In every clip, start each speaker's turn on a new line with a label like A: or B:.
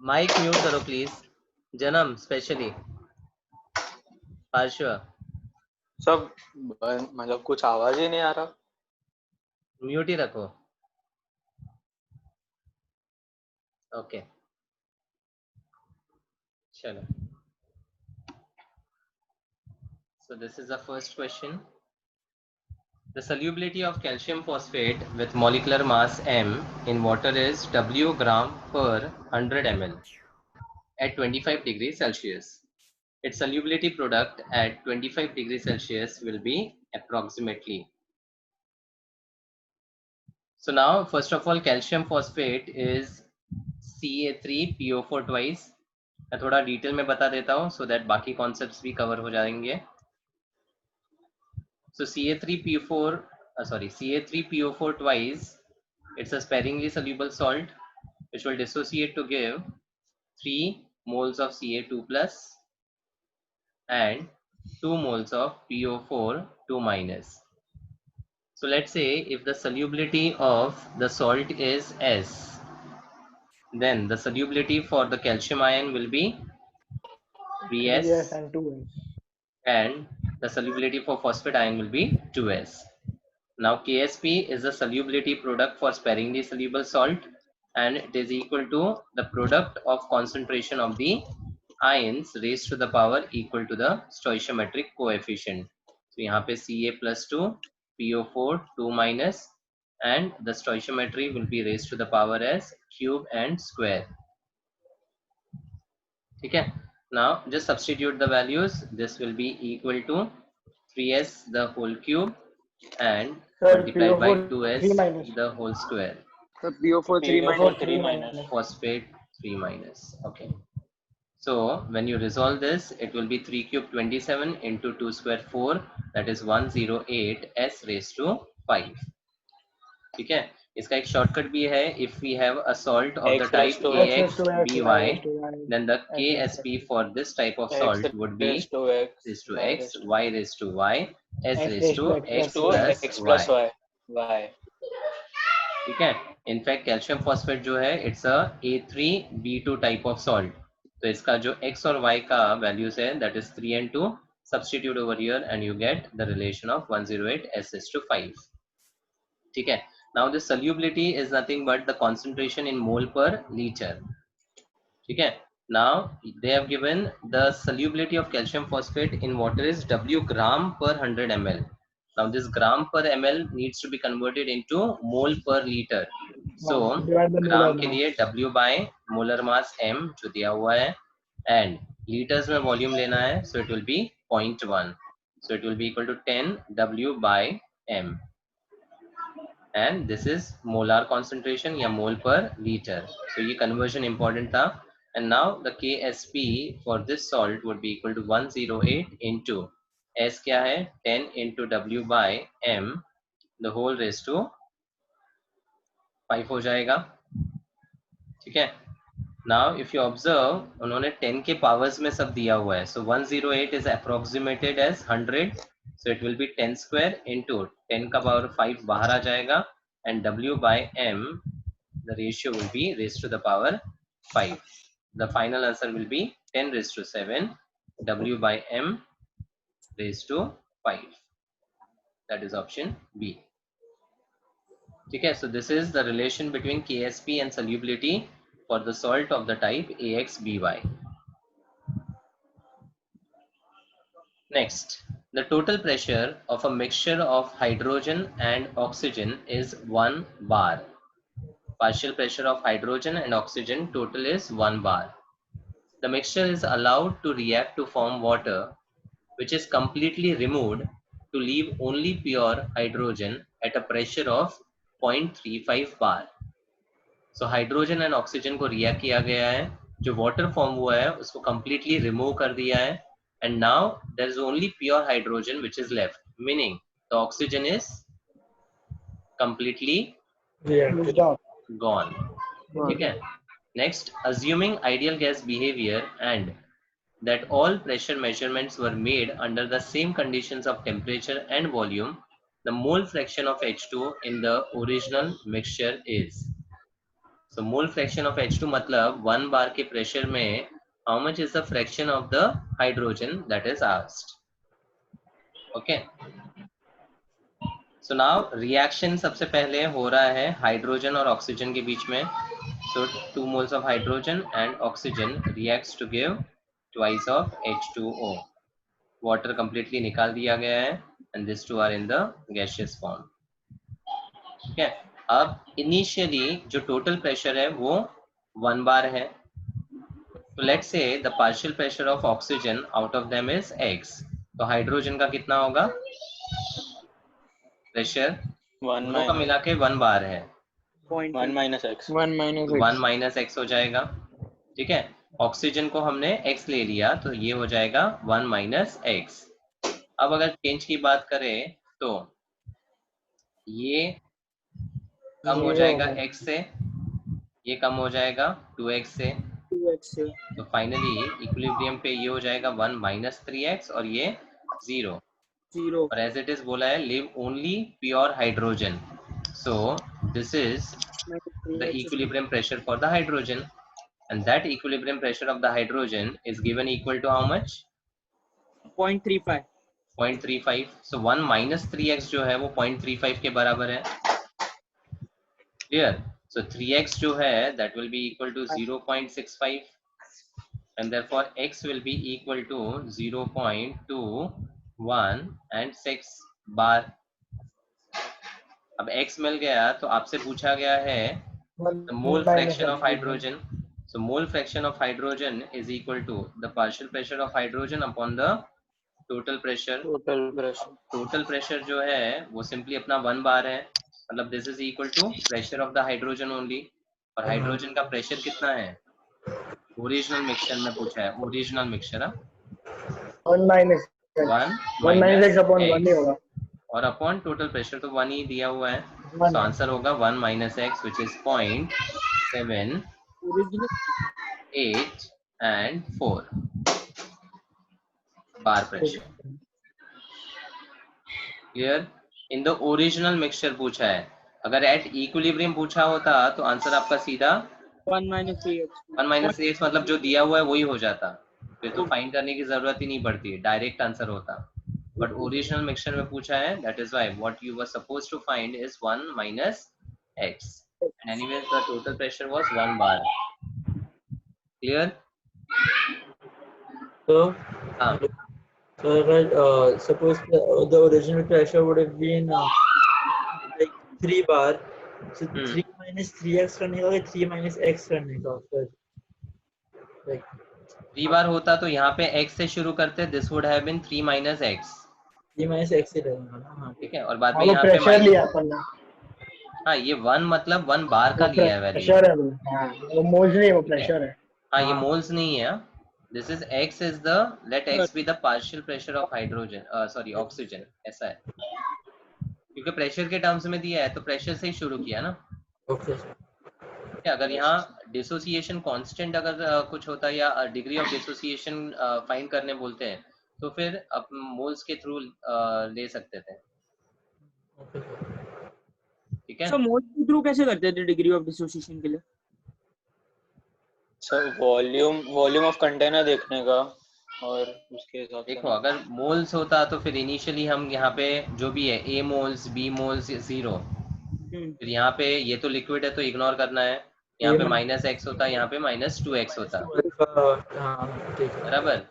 A: Mic mute करो please. जन्म specially पार्श्व
B: सब मतलब कुछ आवाज ही नहीं आ रहा।
A: म्यूट ही रखो। ओके चलो। So this is the first question. The solubility of calcium phosphate with molecular mass m in water is W gram per 100 ml at 25 degrees Celsius. Its solubility product at 25 degrees Celsius will be approximately. So now, first of all, calcium phosphate is Ca3PO4 twice. मैं थोड़ा detail में बता देता हूँ so that बाकी concepts भी cover हो जाएंगे. So Ca3PO4 twice. It's a sparingly soluble salt which will dissociate to give 3 moles of Ca2 plus and 2 moles of PO4 2 minus. So let's say if the solubility of the salt is S, then the solubility for the calcium ion will be
C: Yes,
A: Vs
C: and 2s.
A: and the solubility for phosphate ion will be 2S. Now Ksp is the solubility product for sparingly soluble salt and it is equal to the product of concentration of the ions raised to the power equal to the stoichiometric coefficient. So यहाँ पे Ca plus 2, PO4 2 minus and the stoichiometry will be raised to the power as cube and square. ठीक है. Now just substitute the values. This will be equal to 3s the whole cube and
C: Sir,
A: multiplied by
C: PO4 3
A: 2s
C: minus.
A: the whole square.
B: तो PO4 3
C: PO4
B: minus
C: 3 minus.
A: Phosphate 3 minus. Okay. So when you resolve this, it will be 3 cube 27 into 2 square 4, that is 108 s raised to 5. ठीक है. इसका एक shortcut भी है. If we have a salt of the
B: X raised
A: type
B: to
C: X raised to X, Y
A: AXBY,
C: raised to Y,
A: then the
C: S raised to
A: Ksp for this type of
B: X
A: salt would be
B: raised to X,
A: raised to
B: Y
A: X,
B: raised to
A: Y raised to Y, S
C: X
A: raised to
C: X
A: X
C: plus Y.
A: plus
B: X
A: Y.
B: plus Y.
A: ठीक है. In fact calcium phosphate जो है it's a A3B2 type of salt. तो इसका जो x और y का values है that is 3 and 2. Substitute over here and you get the relation of 108 s to 5. ठीक है. Now the solubility is nothing but the concentration in mole per liter. ठीक है. Now they have given the solubility of calcium phosphate in water is W gram per 100 ml. Now this gram per ml needs to be converted into mole per liter. So
C: Divide the molar
A: ग्राम के
C: mass.
A: लिए W by molar mass M जो दिया हुआ है and liters में volume लेना है, so it will be 0.1. So it will be equal to 10 W by M. And this is molar concentration या mole per liter. So ये conversion important था. And now the Ksp for this salt would be equal to 108 into S क्या है 10 into W by M the whole raised to 5 हो जाएगा. ठीक है. Now if you observe उन्होंने 10 के powers में सब दिया हुआ है. So 108 is approximated as 100. So it will be 10 square into 10 का power 5 बाहर आ जाएगा and W by M the ratio will be raised to the power 5. The final answer will be 10 raised to 7 W by M raised to 5. That is option B. ठीक है. So this is the relation between Ksp and solubility for the salt of the type AXBY. Next, the total pressure of a mixture of hydrogen and oxygen is 1 bar. Partial pressure of hydrogen and oxygen total is 1 bar. The mixture is allowed to react to form water, which is completely removed to leave only pure hydrogen at a pressure of 0.35 bar. So hydrogen and oxygen को react किया गया है, जो water form हुआ है उसको completely remove कर दिया है and now there is only pure hydrogen which is left, meaning the oxygen is completely
C: Used up.
A: gone. ठीक है. Next, assuming ideal gas behavior and that all pressure measurements were made under the same conditions of temperature and volume, the mole fraction of H2 in the original mixture is. So mole fraction of H2 मतलब 1 bar के pressure में how much is the fraction of the hydrogen that is asked. Okay. So now reaction सबसे पहले हो रहा है hydrogen और oxygen के बीच में. So 2 moles of hydrogen and oxygen reacts to give twice of H2O. Water completely निकाल दिया गया है and these two are in the gaseous form. ठीक है. अब initially जो total pressure है वो 1 bar है. So let's say the partial pressure of oxygen out of them is X. तो हाइड्रोजन का कितना होगा प्रेशर? दोनों का मिला के 1 बार है.
B: 1 minus x.
C: 1 minus
A: तो 1
C: x.
A: माइनस एक्स हो जाएगा. ठीक है. ऑक्सीजन को हमने x ले लिया तो ये हो जाएगा 1 माइनस एक्स. अब अगर चेंज की बात करें तो ये कम हो जाएगा x से, ये कम हो जाएगा 2x से.
C: 2x से.
A: तो फाइनली इक्विलिब्रियम पे ये हो जाएगा 1 माइनस 3x और ये 0. और एज इट इज बोला है live only pure hydrogen. So this is the equilibrium pressure for the hydrogen, and that equilibrium pressure of the hydrogen is given equal to how much?
C: 0.35.
A: 0.35. so 1 minus 3x जो है वो 0.35 के बराबर है. clear? so 3x जो है that will be equal to 0.65 and therefore x will be equal to 0.21 and 6 bar. अब x मिल गया तो आपसे पूछा गया है the mole fraction of hydrogen. So mole fraction of hydrogen is equal to the partial pressure of hydrogen upon the total pressure. Total pressure जो है वो simply अपना 1 bar है. मतलब this is equal to pressure of the hydrogen only. और hydrogen का pressure कितना है? ओरिजिनल मिक्सचर में पूछा है. Original mixture
C: 1 minus x. 1 minus x upon 1 ही होगा.
A: और अपॉन टोटल प्रेशर तो 1 ही दिया हुआ है. तो आंसर होगा 1 minus x which is 0.78 and 4 bar pressure. Clear? In the original mixture पूछा है. अगर at equilibrium पूछा होता तो आंसर आपका सीधा
C: 1 minus 3x.
A: 1 minus 3x मतलब जो दिया हुआ है वही हो जाता. फिर तो फाइंड करने की जरूरत ही नहीं पड़ती, डायरेक्ट आंसर होता. But original mixture में पूछा है, that is why what you were supposed to find is 1 minus x. And anyways the total pressure was 1 bar. Clear?
D: So,
A: हाँ.
D: so suppose the original pressure would have been like 3 bar. So 3 minus 3x करने का, 3 minus x करने का फिर like
A: 3 बार होता तो यहाँ पे x से शुरू करते. This would have been 3 minus x.
D: 3 minus x ही रहेगा ना. हाँ
A: ठीक है. और बाद में यहाँ पे
C: प्रेशर लिया अपन ने.
A: हाँ ये 1 मतलब 1 बार का लिया है वैल्यू.
C: प्रेशर है वो. हाँ वो मोल्स नहीं, वो प्रेशर है.
A: हाँ ये मोल्स नहीं है. This is x is the let x be the partial pressure of hydrogen sorry oxygen. ऐसा है क्योंकि प्रेशर के टर्म्स में दिया है तो प्रेशर से ही शुरू किया ना.
D: okay.
A: अगर यहाँ डिसोसिएशन कांस्टेंट अगर कुछ होता है या डिग्री ऑफ डिसोसिएशन फाइंड करने बोलते हैं तो फिर आप मोल्स के थ्रू ले सकते थे. ठीक है.
E: सो मोल्स के थ्रू कैसे करते थे डिग्री ऑफ डिसोसिएशन के लिए?
B: सर वॉल्यूम ऑफ कंटेनर देखने का और उसके हिसाब से.
A: देखो अगर मोल्स होता तो फिर इनिशियली हम यहाँ पे जो भी है a मोल्स b मोल्स 0. फिर यहाँ पे ये तो लिक्विड है तो इग्नोर करना है. यहाँ पे माइनस एक्स होता, यहाँ पे माइनस 2x होता. बराबर.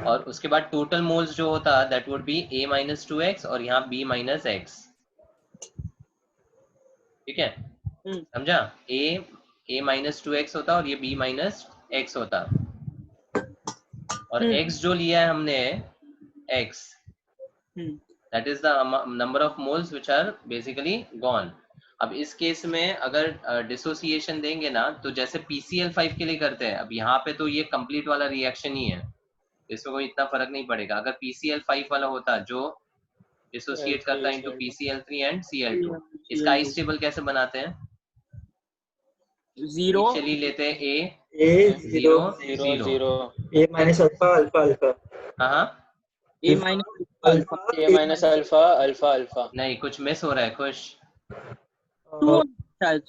A: और उसके बाद टोटल मोल्स जो होता that would be a minus 2x और यहाँ b माइनस x. ठीक है. समझा? a माइनस 2x होता और ये b माइनस x होता. और x जो लिया है हमने x that is the number of moles which are basically gone. अब इस केस में अगर डिसोसिएशन देंगे ना तो जैसे PCl5 के लिए करते हैं. अब यहाँ पे तो ये कंप्लीट वाला रिएक्शन ही है, इसमें कोई इतना फर्क नहीं पड़ेगा. अगर PCl5 वाला होता जो डिसोसिएट करता है इनटू PCl3 एंड Cl2, इसका आइस टेबल कैसे बनाते हैं?
E: 0
A: चलिए लेते हैं
D: a
B: 0
D: a minus alpha alpha alpha.
A: हाँ
E: a minus
B: अल्फा
A: नहीं कुछ मिस हो रहा है. खुश
E: 2 शायद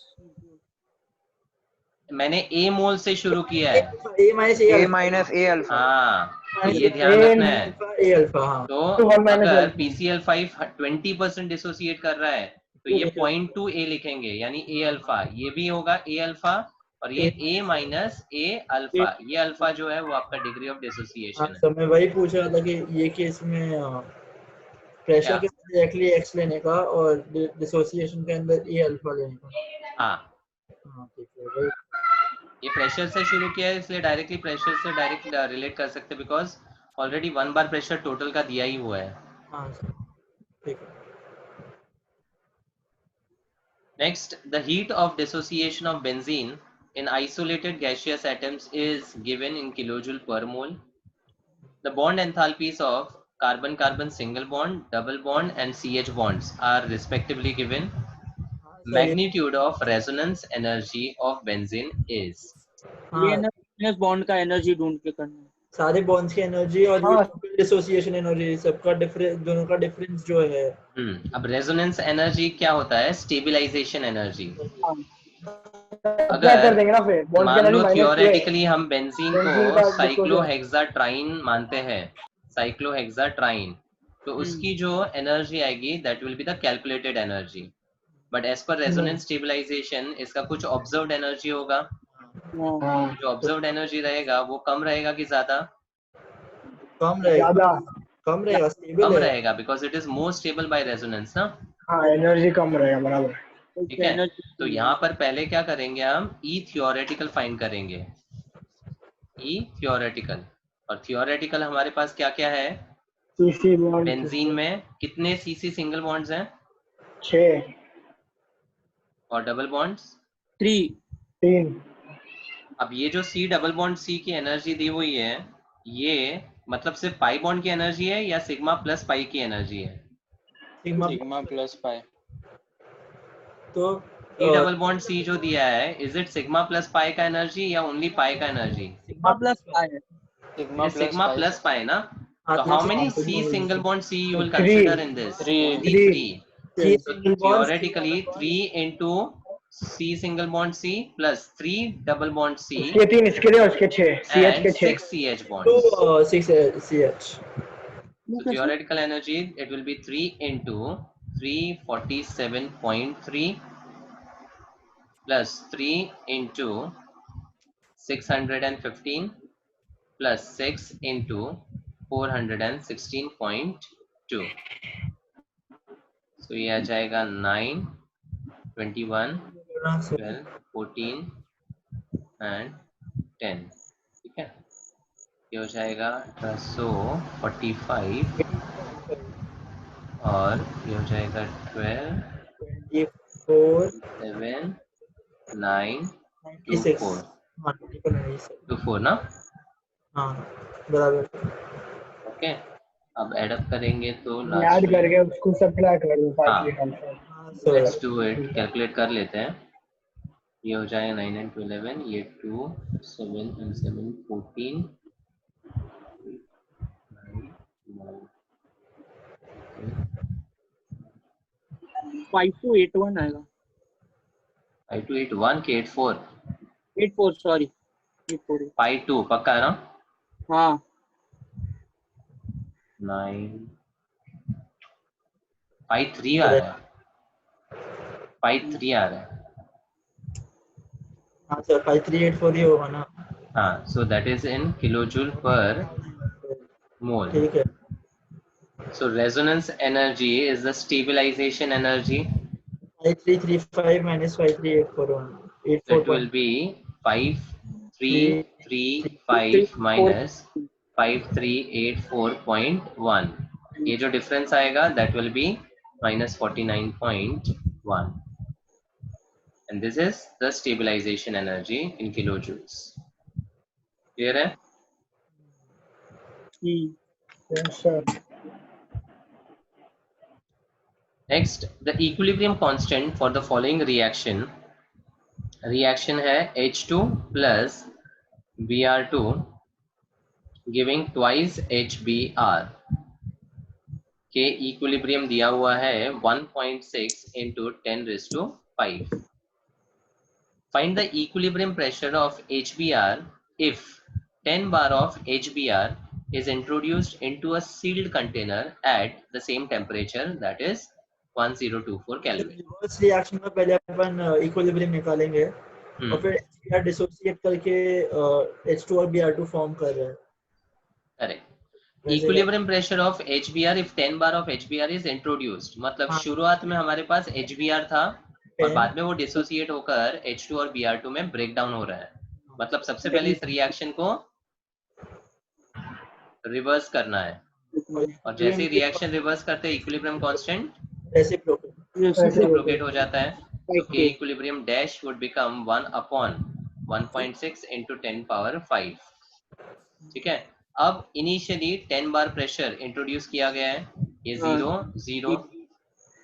A: मैंने A मोल से शुरू किया है।
D: A minus A
B: A
D: alpha,
B: minus A alpha.
A: हाँ,
D: minus
A: ये ध्यान
C: A
A: रखना है।
D: alpha A alpha, हाँ
A: तो
C: 1 minus
A: अगर
C: alpha.
A: PCl5 20% डिसोसिएट कर रहा है तो ये
D: ठीक है।
A: 0.2 A लिखेंगे, यानी A अल्फा। ये भी होगा A अल्फा, और ये A माइनस A अल्फा, ये अल्फा जो है वो आपका डिग्री ऑफ
D: हाँ,
A: डिसोसिएशन है।
D: तो मैं वही पूछ रहा था कि ये केस में प्रेशर
A: क्या?
D: के अंदर डायरेक्टली एक्स लेने का और डिसोसिएशन के अंदर ए अल्फा लेने का।
A: हाँ,
D: हाँ ठीक है वही।
A: ये प्रेशर से शुरू किया है, इसलिए डायरेक्टली प्रेशर से डायरेक्ट रिलेट कर सकते हैं, because already 1 bar pressure total का दिया ही हुआ है।
D: हाँ ठीक है।
A: Next, the heat of dissociation of benzene in isolated gaseous atoms is given in kilojoule per mole. The bond enthalpies of carbon-carbon single bond, double bond, and CH bonds are respectively given. Magnitude of resonance energy of benzene is.
E: ये minus bond का energy ढूंढ के करना है।
D: सारे bonds की energy और
C: हाँ।
D: डिसोसिएशन एनर्जी सबका डिफरेंस, दोनों का डिफरेंस जो है।
A: अब रेजोनेंस एनर्जी क्या होता है? Stabilisation energy.
C: क्या कर देंगे ना फिर बॉन्ड की
A: मान लो
C: एनर्जी -2 है।
A: थियोरेटिकली हम बेंजीन
C: बेंजीन
A: को
C: का
A: साइक्लोहेक्साट्राइन मानते हैं, साइक्लोहेक्साट्राइन, तो उसकी जो एनर्जी आएगी that will be the calculated energy, but as per resonance stabilization इसका कुछ ऑब्जर्व्ड एनर्जी होगा।
C: हाँ
A: जो ऑब्जर्व्ड एनर्जी रहेगा वो कम रहेगा कि ज्यादा?
D: कम रहेगा,
C: ज्यादा।
D: कम रहेगा, स्टेबल
A: कम
D: है।
A: रहेगा, because it is more stable by resonance ना।
C: हाँ एनर्जी कम रहेगा, बराबर।
A: ठीक है, तो यहाँ पर पहले क्या करेंगे हम? ई थियोरेटिकल फाइंड करेंगे, ई थियोरेटिकल। और थियोरेटिकल हमारे पास क्या क्या है?
C: सीसी बॉन्ड
A: बेंजीन में कितने सीसी सिंगल बॉन्ड्स हैं
C: 6,
A: और डबल बॉन्ड्स
C: 3।
A: अब ये जो सी डबल बॉन्ड सी की एनर्जी दी हुई है, ये मतलब सिर्फ पाई बॉन्ड की एनर्जी है या सिग्मा प्लस पाई की एनर्जी है?
B: Sigma plus pi.
D: तो
A: सी डबल बॉन्ड सी जो दिया है, is it sigma plus pi का एनर्जी या ओनली पाई का एनर्जी?
E: सिग्मा प्लस पाई है।
A: सिग्मा प्लस पाई ना।
D: हाँ,
A: So
D: तो
A: how
D: sigma
A: many
D: plus
A: C
D: pi
A: single bond C you will
C: 3
A: consider in this?
B: 3
A: Only
C: 3
A: 3. So
D: single bonds,
A: theoretically 3 into C single bond C plus 3 double bond C
C: इसके 3, इसके लिए और इसके 6, CH
A: and
C: के 6।
A: 6 CH
D: तो
A: bonds.
D: 6 CH।
A: So theoretical energy it will be 3 into 347.3 plus 3 into 615 plus 6 into 416.2. So ये आ जाएगा 9, 21, 12, 14 and 10। ठीक है, ये हो जाएगा 1845 और ये हो जाएगा 12,
D: 24
A: 7, 9,
D: 96।
A: 24
D: हाँ
A: 24 ना।
D: हाँ बराबर।
A: ओके, अब एडअप करेंगे तो
C: ऐड
A: लास्ट
C: करके उसको सब्ट्रैक्ट कर दो।
A: हाँ,
C: 5
A: लेट्स डू इट, कैलकुलेट कर लेते हैं। ये हो जाएगा 9 and 2 11, ये 2 7 and 7 14,
E: 5281 आएगा।
A: 5281 के 84
E: 84 सॉरी 84
A: 52 पक्का है ना?
E: हाँ
A: 953 आ रहा है, 53 आ रहा है।
D: हाँ सर 5384 ही होगा ना।
A: हाँ, so that is in kilojoule per mole.
D: ठीक है।
A: So resonance energy is the stabilization energy.
D: 5335 minus 53841
A: That will be 5335 minus 5384.1. ये जो difference आएगा that will be minus 49.1. And this is the stabilization energy in kilojoules. Clear है?
C: Sir.
A: Next, the equilibrium constant for the following reaction है H2 plus Br2 giving twice HBr के equilibrium दिया हुआ है 1.6 into 10⁵. Find the equilibrium pressure of HBr if 10 bar of HBr is introduced into a sealed container at the same temperature, that is 1024 Kelvin.
D: Reverse reaction में पहले अपन equilibrium निकालेंगे और फिर HBr dissociate करके H2 और Br2 फॉर्म कर रहे हैं.
A: Correct. Equilibrium pressure of HBr if 10 bar of HBr is introduced. मतलब शुरुआत में हमारे पास HBr था और बाद में वो डिसोसिएट होकर H2 और Br2 में ब्रेक डाउन हो रहा है. मतलब सबसे पहले इस रिएक्शन को रिवर्स करना है और जैसे ही रिएक्शन रिवर्स करते हैं इक्विलिब्रियम कांस्टेंट रेसिप्रोकेट हो जाता है. तो K equilibrium dash would become 1 upon 1.6 into 10 power 5. ठीक है. अब इनिशियली 10 बार प्रेशर इंट्रोड्यूस किया गया है. ये 0 0.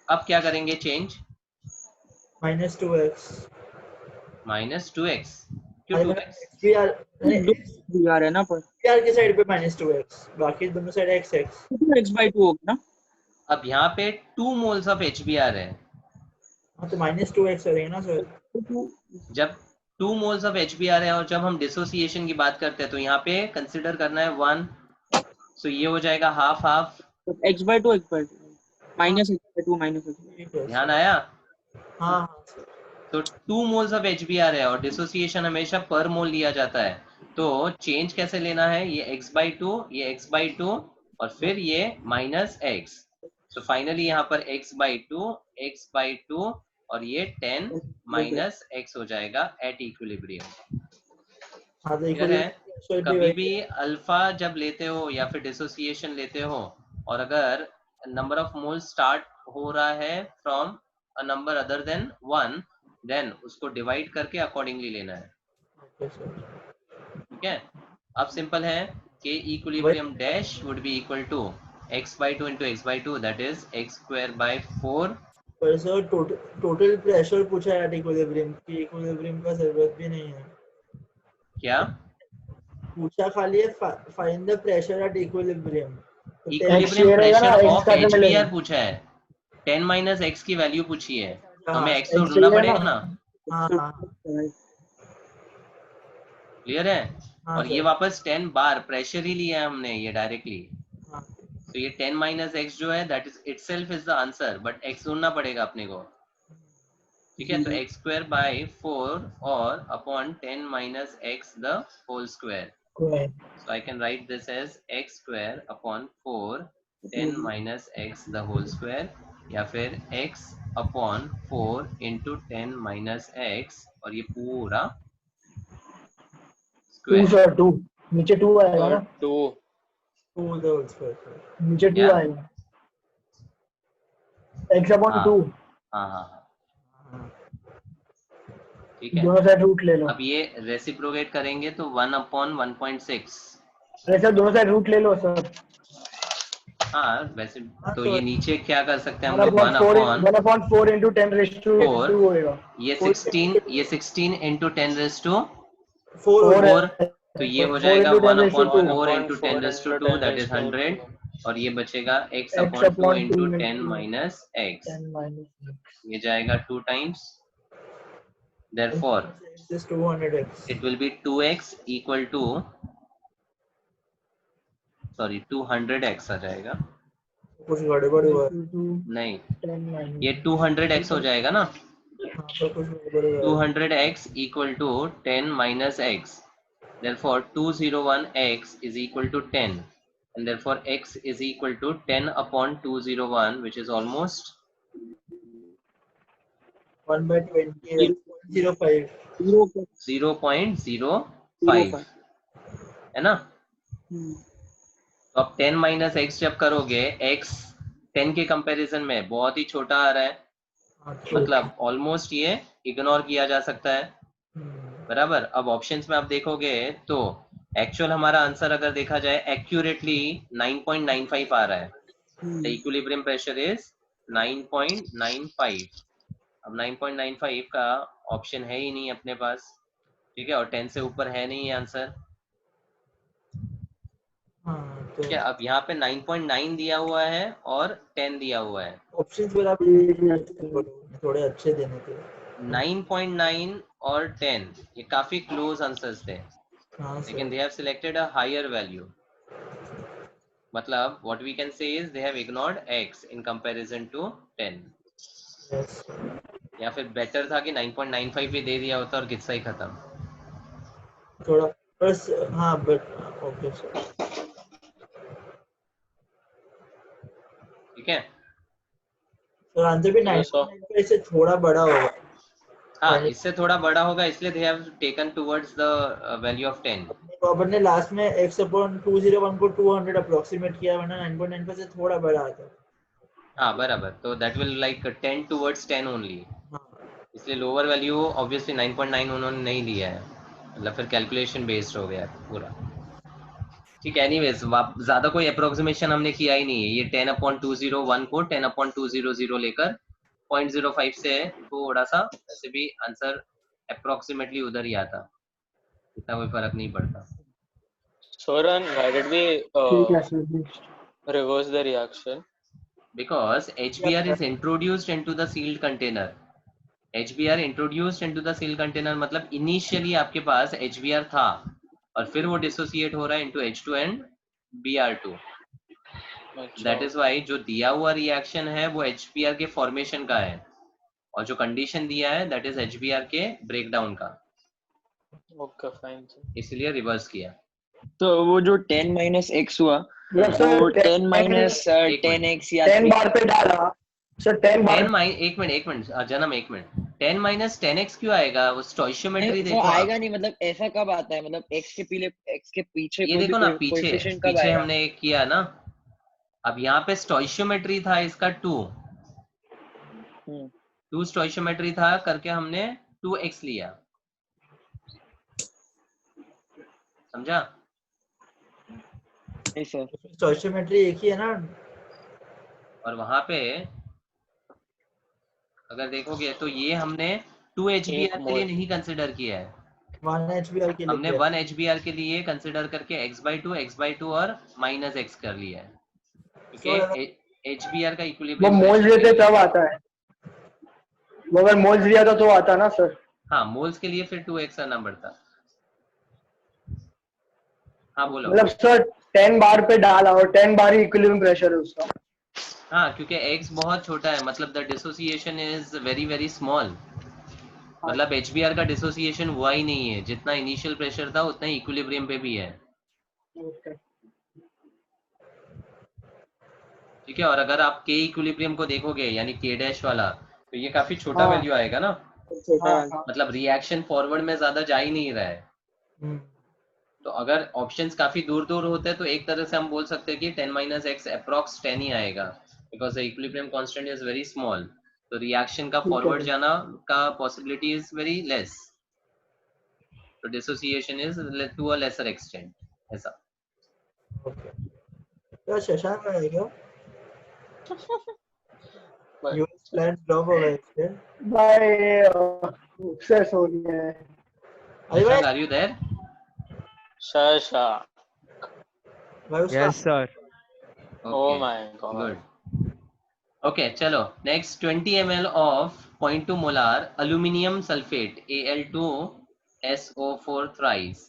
A: अब क्या करेंगे चेंज?
D: -2x.
A: -2x. क्यों 2x?
E: BR है ना पर
D: BR की साइड पे -2x, बाकी दोनों साइड x
E: x/2 होगा ना.
A: अब यहाँ पे 2 मोल्स ऑफ HBr है.
D: तो -2x रहेगा ना सर.
A: जब 2 मोल्स ऑफ HBr है और जब हम डिसोसिएशन की बात करते हैं तो यहाँ पे कंसिडर करना है 1. सो ये हो जाएगा हाफ हाफ.
E: x/2 -x/2
A: ध्यान आया?
D: हाँ.
A: तो 2 मोल्स ऑफ HBr है और डिसोसिएशन हमेशा पर मोल लिया जाता है. तो चेंज कैसे लेना है? ये x/2, ये x/2 और फिर ये -x. सो फाइनली यहाँ पर x/2 और ये 10 -x हो जाएगा एट इक्विलिब्रियम. क्लियर है? कभी भी अल्फा जब लेते हो या फिर डिसोसिएशन लेते हो और अगर नंबर ऑफ मोल स्टार्ट हो रहा है from a number other than 1, then उसको डिवाइड करके अकॉर्डिंगली लेना है. ठीक है. अब सिंपल है K equilibrium dash would be equal to x/2 into x/2, that is x²/4.
D: पर सर टोटल प्रेशर पूछा है एट इक्विलिब्रियम की. इक्विलिब्रियम का जरूरत भी नहीं है.
A: क्या
D: पूछा खाली है find the pressure at equilibrium.
A: Equilibrium pressure of HBr पूछा है. 10 - x की वैल्यू पूछी है तो हमें x तो ढूंढना पड़ेगा ना. क्लियर है? और ये वापस 10 बार प्रेशर ही लिया है हमने ये डायरेक्टली. तो ये 10 - x जो है that is itself is the answer, but x ढूंढना पड़ेगा अपने को. ठीक है. तो x²/4 और upon 10 - x the whole square. So I can write this as x² upon 4 10 - x the whole square या फिर x upon 4 into 10 - x और ये पूरा स्क्वायर.
C: 2 नीचे 2 आएगा ना.
B: 2
C: नीचे 2 आएगा. x upon 2.
A: हाँ. ठीक है.
C: दोनों साइड रूट ले लो.
A: अब ये रेसिप्रोकेट करेंगे तो 1 upon 1.6.
C: अरे सर दोनों साइड रूट ले लो सर.
A: हाँ वैसे तो ये नीचे क्या कर सकते हैं हम
C: 1
A: लोग? 1 upon
C: 4 into 10 raised to
A: 4
C: 2 होएगा.
A: ये 16 into 10 raised to
C: 4.
A: तो ये हो जाएगा 1 upon 4 into 10 raised to 2, that is 100. और ये बचेगा x upon 2 into 10 minus x. ये जाएगा 2 times. Therefore, it will be 2x equal to 200x आ जाएगा.
D: कुछ गड़बड़ हुआ.
A: नहीं, ये 200x हो जाएगा ना. 200x equal to 10 minus x. Therefore, 201x is equal to 10. And therefore, x is equal to 10 upon 201, which is almost
D: 1/20.
A: 0.05 है ना. तो अब 10 minus x जब करोगे x 10 के कंपैरिजन में बहुत ही छोटा आ रहा है. मतलब ऑलमोस्ट ये इग्नोर किया जा सकता है. बराबर. अब ऑप्शंस में आप देखोगे तो एक्चुअल हमारा आंसर अगर देखा जाए एक्यूरेटली 9.95 आ रहा है. The equilibrium pressure is 9.95. अब 9.95 का ऑप्शन है ही नहीं अपने पास. ठीक है. और 10 से ऊपर है नहीं ये आंसर. ठीक है. अब यहाँ पे 9.9 दिया हुआ है और 10 दिया हुआ है.
D: ऑप्शंस थोड़े अच्छे देने के.
A: 9.9 और 10 ये काफी क्लोज आंसर्स थे,
D: हाँ
A: लेकिन
D: sir.
A: they have selected a higher value. मतलब what we can say is they have ignored x in comparison to 10.
D: Yes
A: या फिर बेटर था कि 9.95 भी दे दिया होता और किस्सा ही खत्म.
D: थोड़ा बस हाँ बट ओके सर।
A: ठीक है.
D: सर आंसर भी
B: Yes, sir.
D: 9.95 से थोड़ा बड़ा होगा।
A: हाँ, इससे थोड़ा बड़ा होगा इसलिए they have taken towards the value of 10.
D: Robert ने लास्ट में x अपॉन 201 को 200 अप्रोक्सीमेट किया, वरना 9.95 से थोड़ा बड़ा आता।
A: हाँ बराबर, तो that will like 10 towards 10 only.
D: हाँ
A: इसलिए लोअर वैल्यू ऑब्वियसली 9.9 उन्होंने नहीं दिया है, मतलब फिर कैलकुलेशन बेस्ड हो गया पूरा. ठीक है. एनीवेज ज्यादा कोई अप्रोक्सीमेशन हमने किया ही नहीं है. ये 10/201 को 10/200 लेकर 0.05 से थोड़ा सा वैसे भी आंसर अप्रोक्सीमेटली उधर ही आता, इतना कोई फर्क नहीं पड़ता.
B: Soren, why did we
C: ठीक है sir.
B: reverse the reaction?
A: Because HBr is introduced into the sealed container. HBr introduced into the sealed container मतलब इनिशियली आपके पास HBr था और फिर वो डिसोसिएट हो रहा है into H2 and Br2. That is Y जो दिया हुआ रिएक्शन है वो HBr के फॉर्मेशन का है और जो कंडीशन दिया है दैट इज HBr के ब्रेकडाउन का.
B: Okay, fine.
A: इसलिए रिवर्स किया.
E: तो वो जो 10 माइनस एक्स हुआ
C: मतलब
E: वो
C: सर
E: 10 माइनस
A: एक
E: 10
A: मिनट.
E: एक्स या
C: 10 बार पे डाला सर. 10 बार.
A: 10 एक मिनट जन्म, एक मिनट. 10 माइनस 10x क्यों आएगा? वो स्टोइशियोमेट्री
E: वो
A: देखो
E: आएगा
A: आप.
E: नहीं, मतलब ऐसा कब आता है, मतलब एक्स के पीछे
A: ये
E: कोई
A: देखो
E: भी
A: ना पीछे
E: कोएफिशिएंट कब
A: पीछे
E: आएगा?
A: हमने एक किया ना. अब यहाँ पे स्टोइशियोमेट्री था इसका 2 स्टोइशियोमेट्री था करके हमने 2x लिया. समझा?
E: नहीं सर.
D: स्टोइशियोमेट्री एक ही है ना।
A: और वहां पे अगर देखोगे तो ये हमने 2 HBr के लिए नहीं कंसिडर किया है,
D: 1 HBr के लिए
A: हमने
D: किया।
A: 1 HBr के लिए कंसिडर करके x/2 और माइनस x कर लिया है. क्योंकि HBr का
C: वो
A: इक्विलिब्रियम
C: मोल्स
A: प्रेशर
C: देते तब आता है. वो अगर मोल्स दिया था तो आता ना सर.
A: हाँ मोल्स के लिए फिर 2x करना पड़ता. हाँ बोलो.
C: मतलब सर 10 बार पे डाला और 10 बार ही इक्विलिब्रियम प्रेशर है उसका.
A: हाँ क्योंकि x बहुत छोटा है, मतलब the dissociation is very very small. मतलब HBr का डिसोसिएशन हुआ ही नहीं है, जितना इनिशियल प्रेशर था उतना ही इक्विलिब्रियम पे भी है. ठीक है. और अगर आप k इक्विलिब्रियम को देखोगे यानी k डैश वाला, तो ये काफी छोटा
C: हाँ.
A: वैल्यू आएगा ना.
C: हाँ.
A: मतलब रिएक्शन फॉरवर्ड में ज्यादा जा ही नहीं रहा है. तो अगर ऑप्शंस काफी दूर दूर होते हैं तो एक तरह से हम बोल सकते हैं कि 10 माइनस एक्स अप्रॉक्स 10 ही आएगा, because the equilibrium constant is very small. तो रिएक्शन का फॉरवर्ड जाना का पॉसिबिलिटी इज वेरी लेस. तो dissociation is to a lesser extent. ऐसा.
D: क्या शशांक है क्या?
B: But
D: यू प्लान ड्रॉप हो गए इसके।
C: भाई ऑब्सेस हो गया है.
D: अरे भाई
A: आर यू देयर?
B: Shasha.
D: भाई उसका
F: Yes, sir.
B: Oh my god.
A: Good. Okay चलो next. 20 ml of 0.2 molar aluminium sulfate Al2SO4 thrice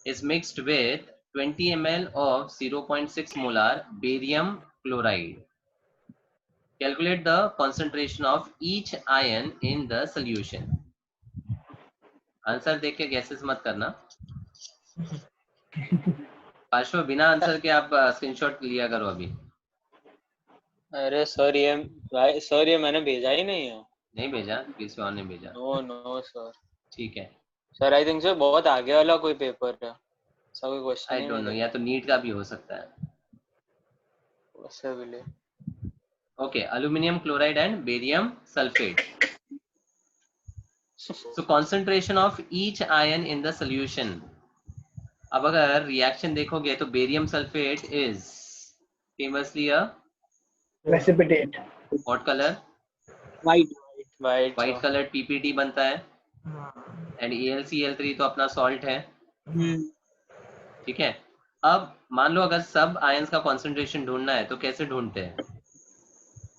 A: is mixed with 20 ml of 0.6 molar barium chloride. Calculate the concentration of each ion in the solution. Answer देख के gases मत करना. पार्श्व बिना answer के आप screenshot लिया करो अभी.
B: अरे सर ये मैंने भेजा ही नहीं है.
A: नहीं भेजा? किसी और ने भेजा?
B: No sir.
A: ठीक है.
B: सर आई थिंक सर बहुत आगे वाला कोई पेपर है. ऐसा कोई question
A: I
B: he
A: don't know,
B: नहीं
A: या तो नीट का भी हो सकता है.
B: वैसे भी ले.
A: Okay, aluminium chloride and barium sulfate. So concentration of each ion in the solution. अब अगर रिएक्शन देखोगे तो barium sulphate is famously a
C: precipitate.
A: What colour?
E: White.
A: White colour PPT बनता है. एंड AlCl3 तो अपना सॉल्ट है. ठीक है. अब मान लो अगर सब आयंस का कॉन्सेंट्रेशन ढूंढना है तो कैसे ढूंढते हैं?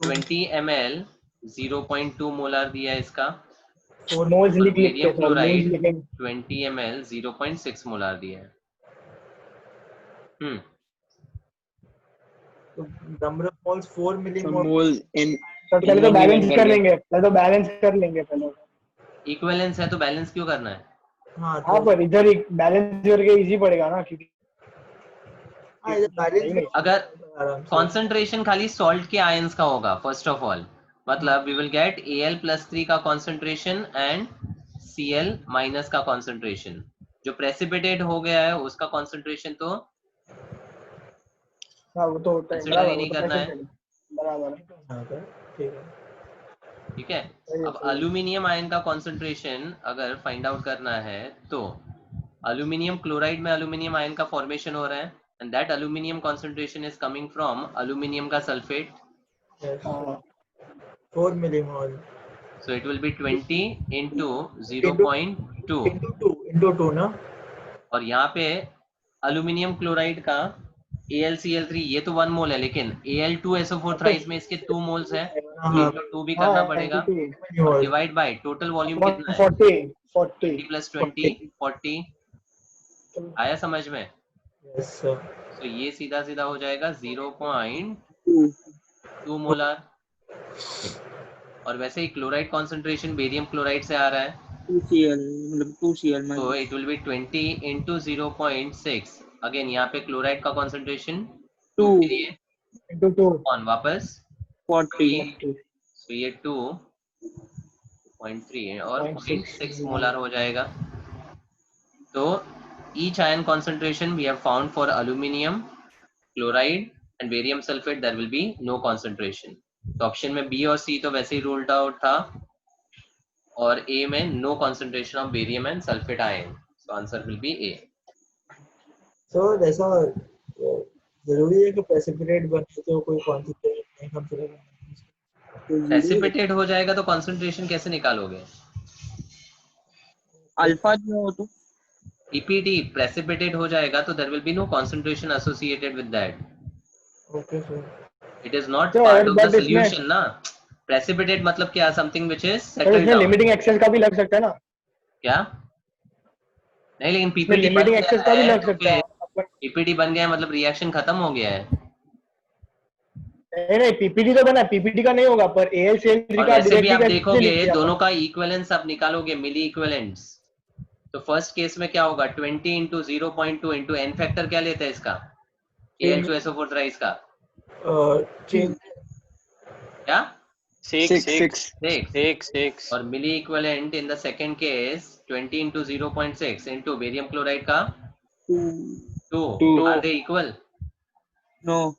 A: 20 ml 0.2 मोलर दिया है इसका,
D: 4
C: मोल्स
A: और
C: लिख लिख के
A: बेरियम
C: सर, मोल्स
A: क्लोराइड
C: लिखेंगे।
A: 20 ml 0.6 मोलार दिया है।
D: तो number of moles 4
B: So
D: millimole.
B: mole in
C: sir पहले तो
B: one
C: बैलेंस
B: given
C: कर
B: volume.
C: लेंगे, पहले तो बैलेंस कर लेंगे पहले।
A: इक्विवेलेंस है तो बैलेंस क्यों करना है?
D: हाँ
C: हाँ
D: तो
C: पर इधर बैलेंस करके इजी पड़ेगा ना, क्योंकि
D: हाँ इधर बैलेंस
C: नहीं
D: भी
C: नहीं
A: अगर
D: आराम से।
A: कॉन्सेंट्रेशन खाली सॉल्ट के आयंस का होगा फर्स्ट ऑफ ऑल, मतलब वी विल गेट Al+3 का कॉन्सेंट्रेशन एंड Cl- का कॉन्सेंट्रेशन। जो प्रेसिपिटेट हो गया है उसका कॉन्सेंट्रेशन तो
C: हाँ वो तो होता है,
A: कंसिडर ही
C: बराबर, वो
A: नहीं
C: तो
A: करना है,
C: पैसे बराबर है।
D: हाँ तो ठीक है।
A: ठीक है।
C: सही है,
A: अब
C: सही है।
A: अल्यूमिनियम आयन का कॉन्सेंट्रेशन अगर फाइंड आउट करना है तो अल्यूमिनियम क्लोराइड में अल्यूमिनियम आयन का फॉर्मेशन हो रहा है and that aluminium concentration is coming from aluminium का सल्फेट,
D: Yes,
C: हाँ
D: 4 millimole
A: so it will be 20 into
D: into
A: 0.2
D: into 2 ना।
A: और यहाँ पे अल्यूमिनियम क्लोराइड का AlCl3 ये तो 1 मोल है, लेकिन Al2SO4 थ्राइस में इसके 2 मोल्स है, तो
D: हाँ
A: इंटू 2 भी
C: हाँ
A: करना पड़ेगा और
D: millimole
A: divide by total volume कितना है
C: 140 40।
A: 20 + 20 40। आया समझ में?
D: Yes sir.
A: तो ये सीधा सीधा हो जाएगा 0.2 मोलार। और वैसे ही क्लोराइड कॉन्सेंट्रेशन बेरियम क्लोराइड से आ रहा है,
E: 2Cl मतलब 2Cl
A: तो
E: minus
A: it will be 20 into 0.6। Again यहाँ पे क्लोराइड का कॉन्सेंट्रेशन 2
E: 2
A: के लिए
C: into 2
A: ऑन वापस
E: 40
A: तो ये 2.3 है और
C: 0.6
A: 0.6 मोलार हो जाएगा। तो each ion concentration we have found for aluminium chloride and barium sulfate there will be no concentration। तो ऑप्शन में बी और सी तो वैसे ही रूल्ड आउट था और ए में no concentration of barium and sulfate ion, so answer will be A।
D: सो ऐसा जरूरी है कि प्रेसिपिटेट बने तो कोई कॉन्सेंट्रेशन नहीं कंसीडर करना।
E: तो 0
A: प्रेसिपिटेट हो जाएगा तो concentration कैसे निकालोगे?
E: अल्फा जो हो तो
A: PPT precipitate हो जाएगा तो there will be no concentration associated with that,
D: okay sir.
A: it is not
C: तो
A: part
C: और
A: of the
C: बट इसमें
A: solution ना। precipitate मतलब क्या? something which is
C: sir
A: settled
C: इसमें
A: down।
C: लिमिटिंग एक्सेस का भी लग सकता है ना,
A: क्या? नहीं, लेकिन
C: इसमें
A: PPT बन
C: लिमिटिंग
A: गया
C: एक्सेस का भी
A: है
C: लग
A: तो
C: सकता
A: फिर
C: है अपन।
A: PPT बन गया है मतलब रिएक्शन खत्म हो गया है।
C: नहीं नहीं पीपीटी तो बना, पीपीटी का नहीं होगा, पर AlCl3
A: और
C: का
A: वैसे भी
C: डायरेक्टली
A: आप
C: कैसे
A: देखोगे
C: लिख दिया
A: दोनों
C: अपन।
A: का इक्विवेलेंस आप निकालोगे, मिली इक्विवेलेंट्स। तो फर्स्ट केस में क्या होगा 20 into 0.2 into n फैक्टर क्या लेता है इसका Al2SO4 थ्राइस का
C: चेंज
A: क्या
B: 6
A: और milliequivalent in the second case 20 into 0.6 into barium chloride का 2 आर दे इक्वल?
E: नो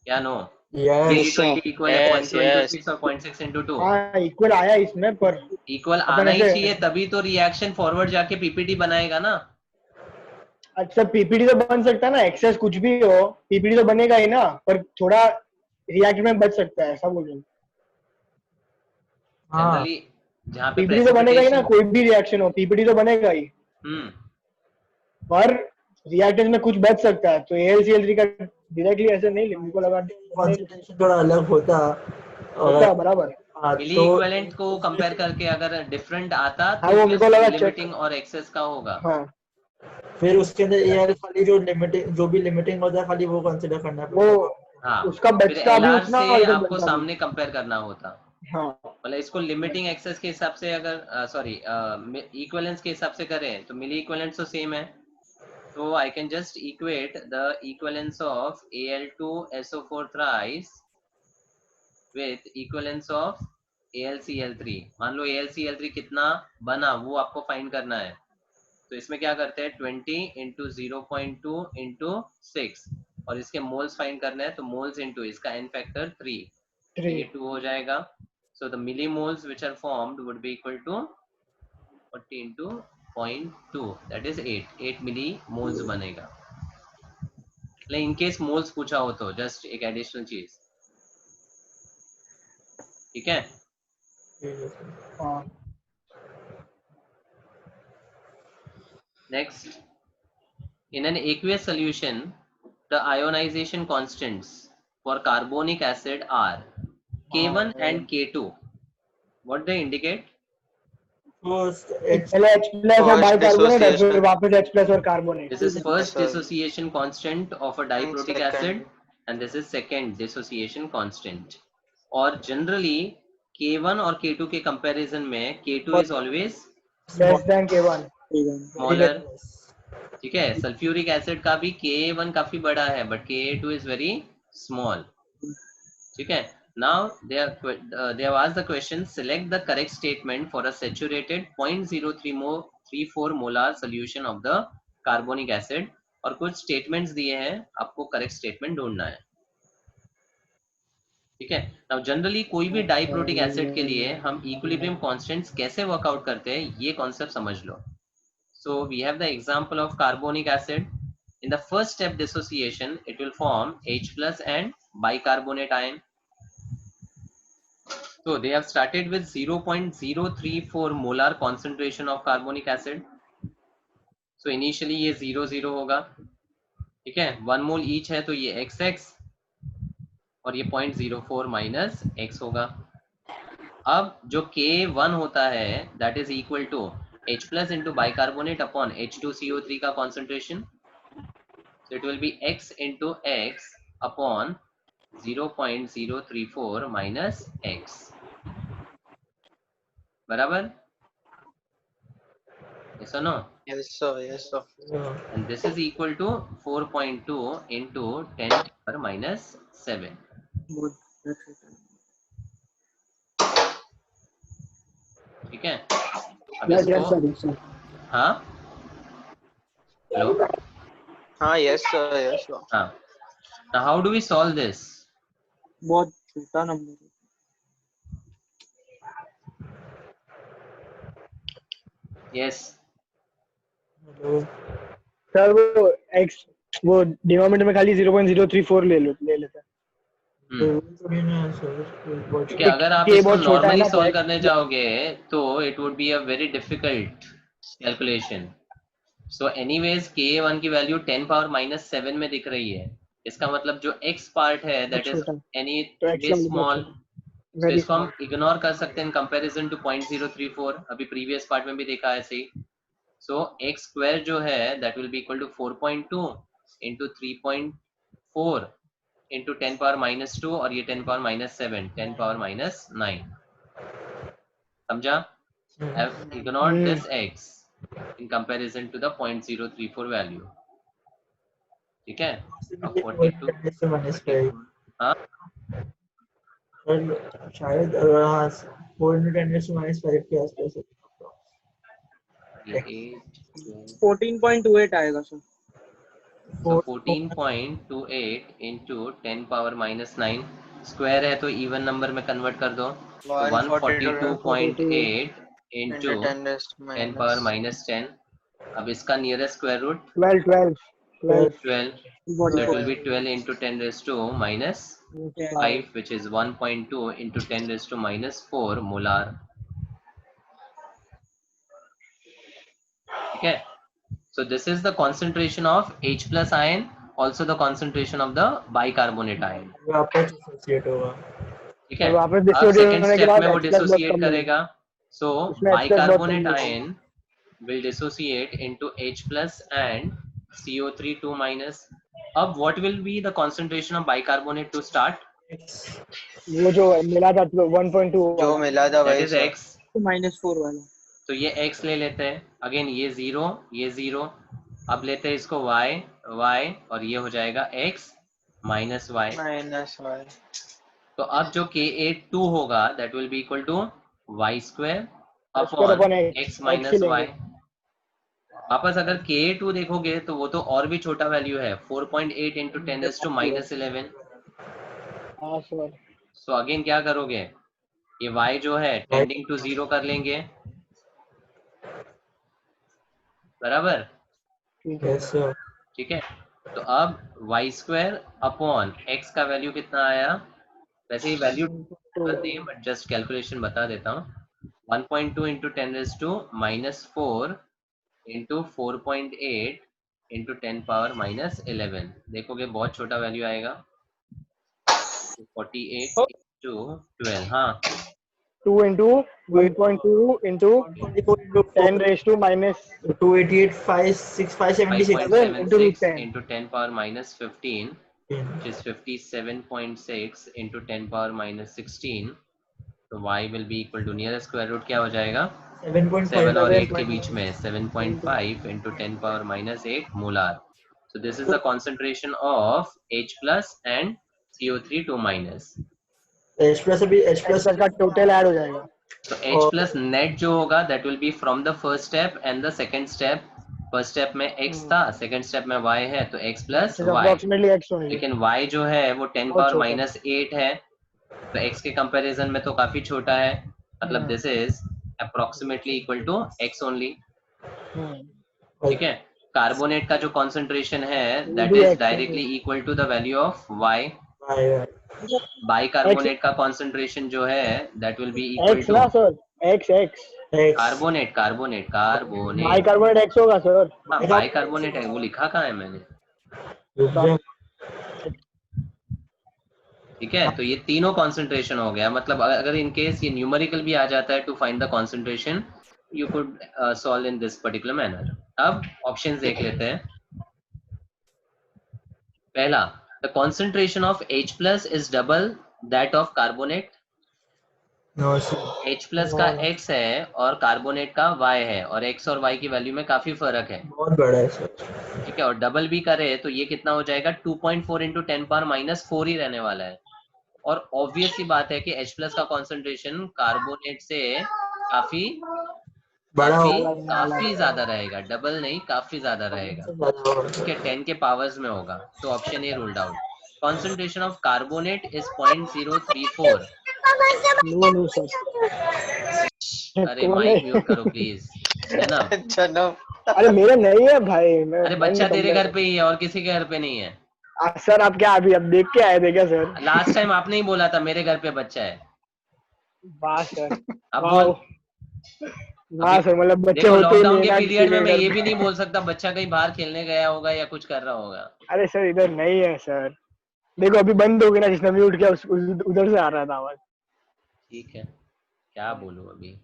A: क्या नो?
D: यस
A: तो इक्वल है
B: Yes,
A: 0.2 into
B: yes.
A: 6 और 0.6 into 2
C: हाँ इक्वल आया इसमें, पर
A: इक्वल
C: अपन
A: आना ही
C: ऐसे
A: चाहिए तभी तो रिएक्शन फॉरवर्ड जाके पीपीटी बनाएगा ना।
C: अच्छा पीपीटी तो बन सकता है ना, एक्सेस कुछ भी हो पीपीटी तो बनेगा ही ना, पर थोड़ा रिएक्ट में बच सकता है, ऐसा बोल रहा हूँ।
D: हाँ
A: जनरली जहाँ पे
C: पीपीटी तो बनेगा ही ना,
A: प्रेसिपिटेशन
C: कोई भी रिएक्शन हो पीपीटी तो बनेगा ही, पर रिएक्टेंस में कुछ बच सकता है, तो AlCl3 का डायरेक्टली ऐसे नहीं मुझको लगा
D: कॉन्सेंट्रेशन थोड़ा अलग होता
C: होता
D: और
C: है, बराबर।
D: हाँ
A: मिली
D: तो
A: इक्विवेलेंट को कंपेयर करके अगर डिफरेंट आता
C: हाँ
A: तो
C: वो
A: फिर
C: मुझको लगा चेक,
A: लिमिटिंग और एक्सेस का होगा।
C: हाँ
D: फिर उसके अंदर एआर खाली जो लिमिटिंग जो भी लिमिटिंग होता है खाली वो कंसीडर करना
C: वो
D: पड़ेगा।
A: हाँ
C: उसका
A: फिर
C: बचता भी
A: LR
C: उतना
A: से
C: और इधर
A: आपको
C: बनता भी।
A: सामने कंपेयर करना होता,
C: हाँ
A: मतलब इसको लिमिटिंग एक्सेस के हिसाब से अगर सॉरी इक्विवेलेंस के हिसाब से करें तो मिली इक्विवेलेंट तो सेम है, तो I can just equate the equivalence of Al2SO4 thrice with equivalence of AlCl3। मान लो AlCl3 कितना बना वो आपको फाइंड करना है, तो इसमें क्या करते हैं 20 into 0.2 into 6 और इसके मोल्स फाइंड करना है, तो मोल्स into इसका n फैक्टर 3 तो ये 2 हो जाएगा। So the millimoles which are formed would be equal to 40 into 0.2 that is 8 millimoles बनेगा। इन केस मोल्स पूछा हो तो जस्ट एक एडिशनल चीज, ठीक है।
C: हाँ
A: Next, in an aqueous solution, the ionization constants for carbonic acid are K1 and K2. What they indicate?
D: First, H
C: पहले H प्लस है
B: First
C: बाइकार्बोनेट और फिर
B: dissociation.
C: वापस H प्लस और carbonate.
A: This is first
B: sir.
A: dissociation constant of a diprotic
B: Second.
A: acid and this is second dissociation constant. और generally K1 और K2 के comparison में K2 is always
C: less than K1.
A: smaller. ठीक है, sulphuric acid का भी Ka1 काफी बड़ा है but Ka2 is very small. ठीक है. Now they have asked the question, select the correct statement for a saturated 0.034 molar solution of the carbonic acid. और कुछ statements दिए हैं, आपको correct statement ढूंढना है. ठीक है. Now generally कोई भी डाइप्रोटिक एसिड के लिए हम इक्विलिब्रियम कांस्टेंट्स कैसे वर्कआउट करते हैं ये कॉन्सेप्ट समझ लो. So we have the example of carbonic acid. In the first step dissociation, it will form H plus and bicarbonate ion. So they have started with 0.034 molar concentration of carbonic acid. So initially ये 0 होगा. ठीक है, 1 मोल each है तो ये XX और ये 0.04 minus X होगा. अब जो K1 होता है that is equal to H plus into bicarbonate upon H2CO3 का concentration. So it will be X into X upon 0.034 minus X. बराबर? Yes or no?
B: Yes sir. Yes sir.
A: And this is equal to 4.2 into 10 power minus 7. ठीक है. अब इसको हाँ hello
B: हाँ yes sir. Yes sir.
A: हाँ. Now how do we solve this?
E: बहुत छोटा नंबर.
A: Yes.
D: Hello.
C: सर वो X वो डिनोमिनेटर में खाली 0.034 ले लेते हैं.
A: क्योंकि अगर आप
C: K
A: इसको
C: बहुत छोटा है
A: नॉर्मली
C: ना,
A: सॉल्व
C: तो
A: करने जाओगे तो it would be a very difficult calculation. So anyways K1 की वैल्यू 10 पावर माइनस 7 में दिख रही है. इसका मतलब जो X पार्ट है दैट इज एनी
C: तो X
A: वेरी
C: का मतलब
A: स्मॉल. तो
C: वेरी
A: इसको हम इग्नोर कर सकते हैं इन कंपैरिजन टू 0.034. अभी प्रीवियस पार्ट में भी देखा है ऐसे ही. सो x स्क्वायर जो है that will be equal to 4.2 into 3.4 into 10 power minus 2 और ये 10 पावर माइनस 7 10 पावर माइनस 9. समझा? I've ignored this x in comparison to the 0.034 value. ठीक है. अब 42 हाँ
D: शायद 410 के आसपास.
A: ये 8
E: 14.28 आएगा sir.
A: so 14.28 into 10 power minus 9 square है तो इवन नंबर में कन्वर्ट कर दो. तो 142.8 into 10 पावर माइनस 10. अब इसका nearest square root
C: 12.
A: 12. So it will be 12 into 10 raised to minus 5, which is 1.2 into 10 raised to minus 4 molar. Okay. So this is the concentration of H plus ion, also the concentration of the bicarbonate ion.
D: वापस associate होगा.
A: ठीक है.
C: वापस
A: अब
C: dissociate
A: second
C: होने के
A: step
C: बाद
A: में वो
C: H plus बहुत
A: डिसोसिएट
C: कम
A: करेगा. So
C: उसमें H plus बहुत कम
A: bicarbonate
C: मिलेगा.
A: ion will dissociate into H plus and CO3 2 minus. अब what will be the concentration of bicarbonate to start?
C: वो जो मिला था 1.2
B: जो मिला था
A: That
B: वही
A: is
B: sir.
A: X.
E: -4 वाला.
A: तो ये x ले लेते हैं. अगेन ये 0 ये 0. अब लेते हैं इसको y और ये हो जाएगा x minus y.
B: Minus y.
A: तो अब जो Ka2 होगा that will be equal to y square
C: square
A: upon
C: upon
A: x
C: X
A: minus
C: ही
A: y.
C: लेंगे.
A: वापस अगर Ka2 देखोगे तो वो तो और भी छोटा वैल्यू है 4.8 इंटू 10 to minus 11.
C: हाँ सर.
A: सो अगेन क्या करोगे, ये y जो है टेंडिंग टू 0 कर लेंगे. बराबर.
D: Yes sir.
A: ठीक है. तो अब y स्क्वायर अपॉन x का वैल्यू कितना आया. वैसे ही वैल्यू करती है बट जस्ट कैलकुलेशन बता देता हूँ. 1.2 into 10 raised to minus 4 into 4.8 into 10 power minus 11. देखोगे बहुत छोटा वैल्यू आएगा. 48 इंटू 12. हाँ
C: 2 into 1.2 into
D: 124 into
C: 10 raised to minus
D: 288, 576
C: into root
A: 5.76
C: 10.
A: into 10 power minus 15, which is 57.6 into 10 power minus 16. तो y will be equal to nearest square root क्या हो जाएगा? 7 और 8 के बीच में 7.5 into 10 power minus 8 molar. So this is the concentration of H plus and CO3 2 minus.
D: H plus
C: H plus का total add हो जाएगा.
A: So H plus net जो होगा that will be from the first step and the second step. First step में x था, second step में y है, तो x plus y.
C: Approximately x only.
A: लेकिन y जो है वो 10
C: बहुत
A: power
C: छोटा.
A: minus 8 है, तो x के कंपैरिजन में तो काफी छोटा है, मतलब this is approximately equal to x only. ठीक है. कार्बोनेट का जो कॉन्सेंट्रेशन है that is directly equal to the value of y. Bicarbonate का कॉन्सेंट्रेशन जो है that will be equal
C: x
A: to
C: ना sir, x
A: carbonate.
C: Bicarbonate x होगा सर.
A: हाँ बाइकार्बोनेट है, वो लिखा कहाँ है मैंने? ठीक है, तो ये तीनों कॉन्सेंट्रेशन हो गया. मतलब अगर इन केस ये न्यूमेरिकल भी आ जाता है to find the concentration, you could solve in this particular manner. अब ऑप्शंस देख लेते हैं. पहला, the concentration of H plus is double that of carbonate.
D: No, sir.
A: H plus का x है और कार्बोनेट का y है, और x और y की वैल्यू में काफी फर्क है.
D: बहुत बड़ा है सर.
A: ठीक है, और डबल भी करे तो ये कितना हो जाएगा? 2.4 इंटू 10 पावर माइनस 4 ही रहने वाला है. और ऑब्वियस सी बात है कि H प्लस का कॉन्सेंट्रेशन कार्बोनेट से काफी ज्यादा रहेगा. डबल नहीं, काफी ज्यादा रहेगा. ठीक है, 10 के पावर्स में होगा. तो option A ruled out. Concentration of carbonate is 0.034.
C: No sir.
A: अरे माइक म्यूट करो प्लीज.
B: जन्म.
C: अरे मेरा नहीं है भाई.
A: अरे बच्चा तेरे घर पे ही है और किसी के घर पे नहीं है.
C: सर आप क्या अभी अब देख के आए थे क्या सर?
A: लास्ट टाइम आपने ही बोला था मेरे घर पे बच्चा है.
C: वाह सर.
A: अब बोल.
C: वाह सर, मतलब बच्चे
A: देखो
C: होते ही
A: लॉकडाउन
C: नहीं
A: के
C: ना
A: पीरियड में
C: किसी
A: मैं
C: के
A: ये
C: घर
A: भी
C: पे.
A: नहीं बोल सकता बच्चा कहीं बाहर खेलने गया होगा या कुछ कर रहा होगा.
C: अरे सर इधर नहीं है सर. देखो अभी बंद हो गया ना, जिसने म्यूट किया उधर से आ रहा था आवाज.
A: ठीक है, क्या बोलूं अभी.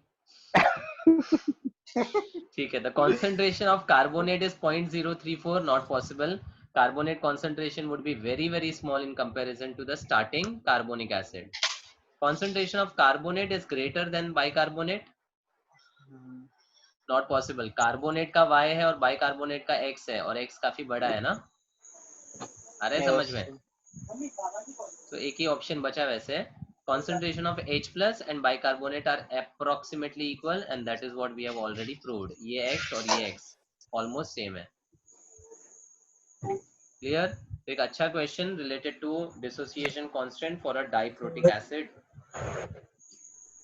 A: ठीक है, the concentration of carbonate is 0.034. Not possible. Carbonate concentration would be very very small in comparison to the starting carbonic acid. Concentration of carbonate is greater than bicarbonate. Not possible. Carbonate का y है और bicarbonate का x है, और x काफी बड़ा है ना. आ रहा है समझ में? तो एक ही ऑप्शन बचा वैसे. Concentration of H plus and bicarbonate are approximately equal and that is what we have already proved. ये x और ये x almost same है. Clear? एक अच्छा question related to dissociation constant for a diprotic acid.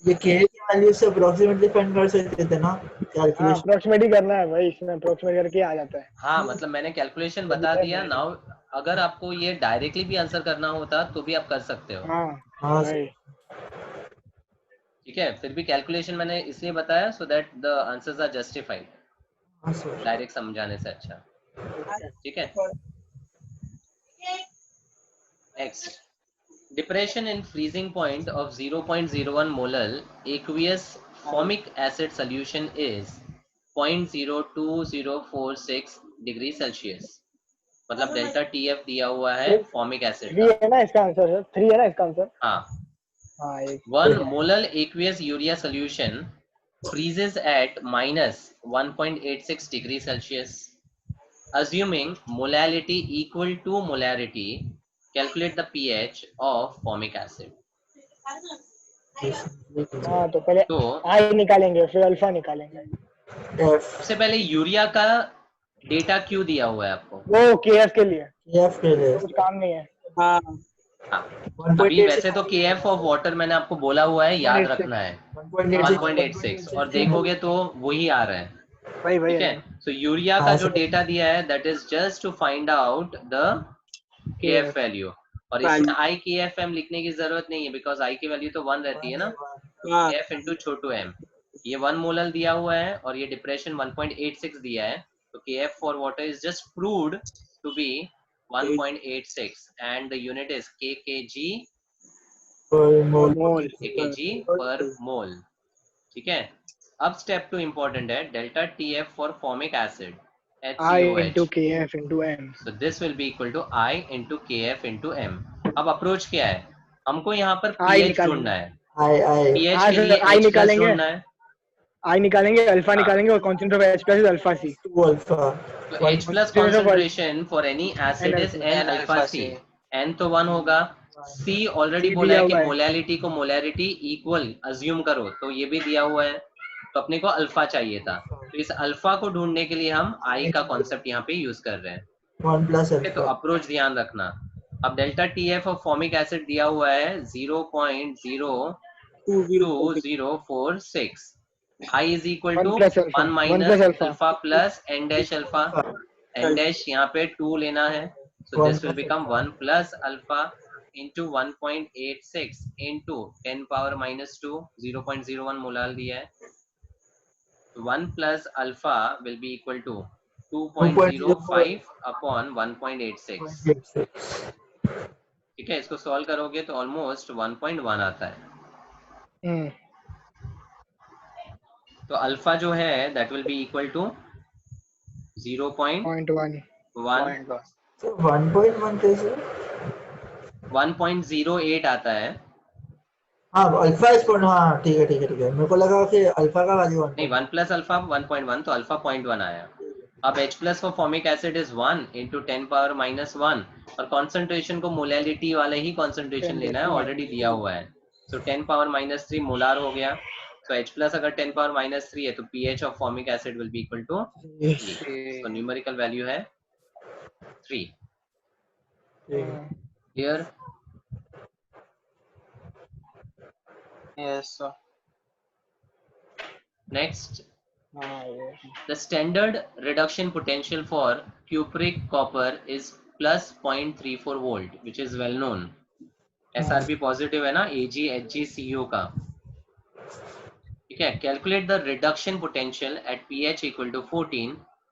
D: ये K की वैल्यू से अप्रोक्सीमेटली फाइंड कर सकते थे ना. कैलकुलेशन
C: अप्रोक्सीमेट ही करना है भाई, इसमें अप्रोक्सीमेट करके आ जाता है.
A: हाँ, मतलब मैंने कैलकुलेशन बता दिया. नाउ अगर आपको ये डायरेक्टली भी आंसर करना होता तो भी आप कर सकते हो.
D: हाँ
C: भाई.
A: ठीक है, फिर भी कैलकुलेशन मैंने इसलिए बताया so that the answers are justified.
D: Sir.
A: Direct समझाने से अच्छा. ठीक है. Next, depression in freezing point of 0.01 molar aqueous formic acid solution is 0.02046 degree Celsius. मतलब डेल्टा TF दिया हुआ है फॉर्मिक एसिड का.
C: 3 है ना इसका आंसर सर. 3 है ना इसका आंसर.
A: हाँ.
C: हाँ
A: 1 molar aqueous urea solution freezes at -1.86 degree Celsius. Assuming molality equal to molarity, calculate the pH of formic acid.
C: हाँ तो पहले I निकालेंगे फिर अल्फा निकालेंगे.
A: सबसे पहले यूरिया का डेटा क्यों दिया हुआ है आपको?
C: वो KF के लिए.
D: KF के लिए
C: कुछ काम नहीं है.
E: हाँ.
A: अभी वैसे तो KF ऑफ वाटर मैंने आपको बोला हुआ है, याद रखना है 1.86, और देखोगे तो वही आ रहा है. ठीक है, so यूरिया का जो डेटा दिया है that is just to find out the KF value. और इसमें IKFM लिखने की जरूरत नहीं है because I की वैल्यू तो 1 रहती है ना. KF into छोटू m. ये 1 मोलर दिया हुआ है और ये डिप्रेशन 1.86 दिया है. तो KF for water is just proved to be 1.86 and the unit is kg
D: per mole.
C: Mole
A: kg per mole. ठीक है. अब step 2 important है, delta TF for formic acid
C: I into
A: HCOH.
C: KF into M.
A: So this will be equal to I into KF into M. अब approach क्या है, हमको यहाँ पर
C: I
A: pH
C: निकालेंगे.
A: ढूंढना है.
D: I
A: pH
C: हाँ
A: के
C: सर,
A: लिए
C: I
A: H+
C: निकालेंगे.
A: ढूंढना है.
C: I निकालेंगे, अल्फा
A: हाँ.
C: निकालेंगे और concentrate of H plus is alpha C.
D: 2 alpha.
A: तो
D: One
A: H plus
C: Concentration of
A: concentration for any acid
C: N
A: is
C: alpha.
A: N alpha C. N तो 1 होगा. C ऑलरेडी
C: C
A: बोला
C: दिया
A: है कि
C: हुआ है.
A: मोलैलिटी को मोलैरिटी इक्वल अज्यूम करो, तो ये भी दिया हुआ है. तो अपने को अल्फा चाहिए था, तो इस अल्फा को ढूंढने के लिए हम I का कॉन्सेप्ट यहाँ पे यूज कर रहे हैं.
D: 1 plus
A: ठीक है, तो
D: alpha.
A: अप्रोच ध्यान रखना. अब delta TF of formic acid दिया हुआ है 0.02046. I is equal to
C: 1 plus alpha.
A: 1
C: 1
A: minus
C: plus alpha.
A: alpha plus n dash alpha. n dash यहाँ पे 2 लेना है, so
D: One
A: this will
D: plus
A: become
D: alpha.
A: 1 plus alpha into 1.86 into 10 power minus 2, 0.01 molar दिया है. 1 plus alpha will be equal to 2.05 upon 1.86.
D: 1.86.
A: ठीक है, इसको solve करोगे तो ऑलमोस्ट 1.1 आता है. तो अल्फा जो है that will be equal to 0.1.
C: 0.1.
D: So 1.1 कैसे?
A: 1.08 आता है.
D: हाँ अल्फा इज पॉइंट. हाँ ठीक है. मेरे को लगा कि अल्फा का वैल्यू 1.
A: नहीं, 1 प्लस अल्फा 1.1, तो अल्फा 0.1 आया. अब H plus for formic acid is 1 into 10 power minus 1, और कॉन्सेंट्रेशन को मोलैलिटी वाले ही कॉन्सेंट्रेशन लेना है, ऑलरेडी दिया हुआ है. सो 10 power minus 3 मोलार हो गया. तो H प्लस अगर 10 power minus 3 है तो pH of formic acid will be equal to 3. तो न्यूमेरिकल वैल्यू है 3. Clear?
B: Yes, sir.
A: Next, the standard reduction potential for cupric copper is plus 0.34 volt, which is well known. SRP positive है ना, Ag Hg Cu का. ठीक है, calculate the reduction potential at pH equal to 14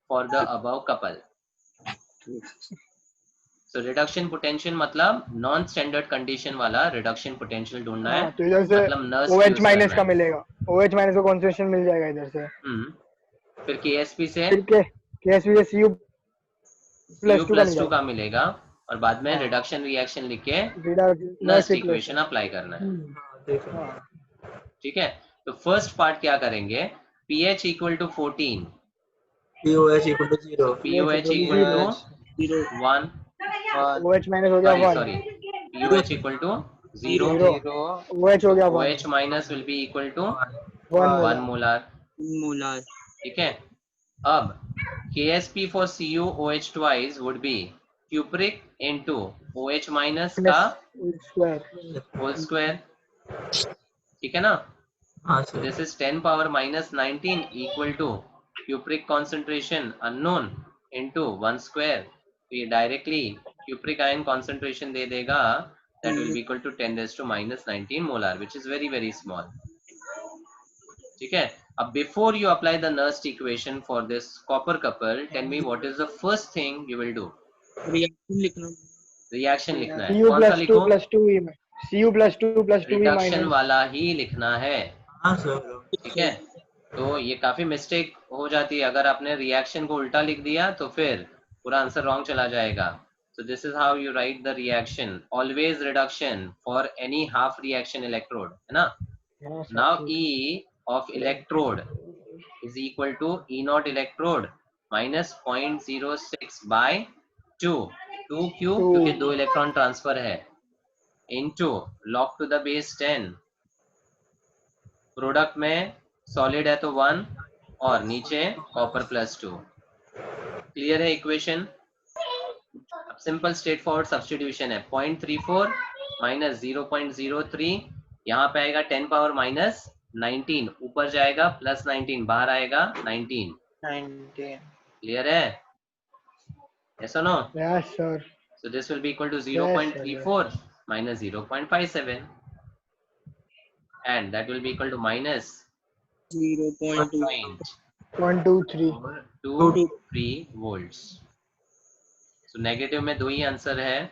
A: for the above couple. So reduction potential मतलब non standard condition वाला reduction potential ढूंढना है.
C: तो इधर से
A: मतलब nurse
C: OH
A: use
C: माइनस
A: करना
C: का
A: है.
C: मिलेगा. OH माइनस का कॉन्सेंट्रेशन मिल जाएगा इधर से.
A: फिर KSP से
C: फिर KSP से Cu
A: Cu
C: plus 2
A: का मिलेगा, और बाद में रिडक्शन रिएक्शन लिख के
C: मिलेगा.
A: नस्ट इक्वेशन अप्लाई करना है. ठीक है, तो फर्स्ट पार्ट क्या करेंगे, pH equal to 14,
D: POH equal to 0.
A: POH equal to 1,
C: OH minus हो गया 1.
A: sorry, POH equal to 0,
C: OH हो गया 1.
A: OH minus will be equal to
C: 1
A: molar.
E: Molar.
A: ठीक है, अब KSP for CuOH twice would be cupric into OH minus का
C: square.
A: whole square. ठीक है ना.
D: हाँ
A: So
D: sir.
A: this is 10 power minus 19 equal to cupric concentration unknown into 1 square. तो ये directly cupric ion concentration दे देगा, that will be equal to 10 raised to minus 19 molar, which is very very small. ठीक है, अब before you apply the Nernst equation for this copper couple, tell me what is the first thing you will do.
E: Reaction लिखना.
A: Reaction लिखना है.
C: Cu
A: कौन सा
C: plus 2
A: लिखूं?
C: plus 2E में. Cu plus 2 plus 2E
A: reduction
C: minus.
A: वाला ही लिखना है.
D: हाँ सर.
A: ठीक है, तो ये काफी मिस्टेक हो जाती है, अगर आपने रिएक्शन को उल्टा लिख दिया तो फिर पूरा आंसर रॉन्ग चला जाएगा. So this is how you write the reaction. Always reduction for any half reaction electrode, है ना. Now E of electrode is equal to E naught electrode minus 0.06 by 2 क्यों, क्योंकि 2 इलेक्ट्रॉन ट्रांसफर है, into log to the base 10. Product में solid है तो 1 और नीचे कॉपर प्लस 2. क्लियर है इक्वेशन. अब सिंपल स्ट्रेट फॉरवर्ड सब्स्टिट्यूशन है. 0.34 माइनस 0.03, यहाँ पे आएगा 10 पावर माइनस 19, ऊपर जाएगा प्लस 19, बाहर आएगा 19. क्लियर है? यस और no?
C: Yes sir.
A: So this will be equal to 0.34 minus 0.57, and that will be equal to minus
E: 0.2.
C: 123.
A: 23 volts. So negative में 2 ही आंसर है,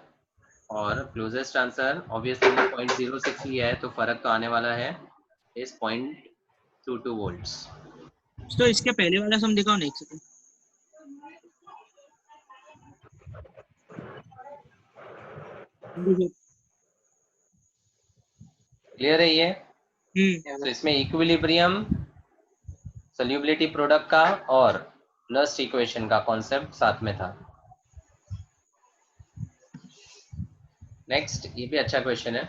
A: और क्लोजेस्ट आंसर ऑब्वियसली 0.06 लिया है तो फर्क तो आने वाला है इस 0.22 वोल्ट्स।
E: तो इसके पहले वाला सम दिखाओ ना, एक सेकंड।
A: क्लियर है ये? तो इसमें इक्विलिब्रियम, सॉल्युबिलिटी प्रोडक्ट का और नस्ट इक्वेशन का कॉन्सेप्ट साथ में था। नेक्स्ट, ये भी अच्छा क्वेश्चन है,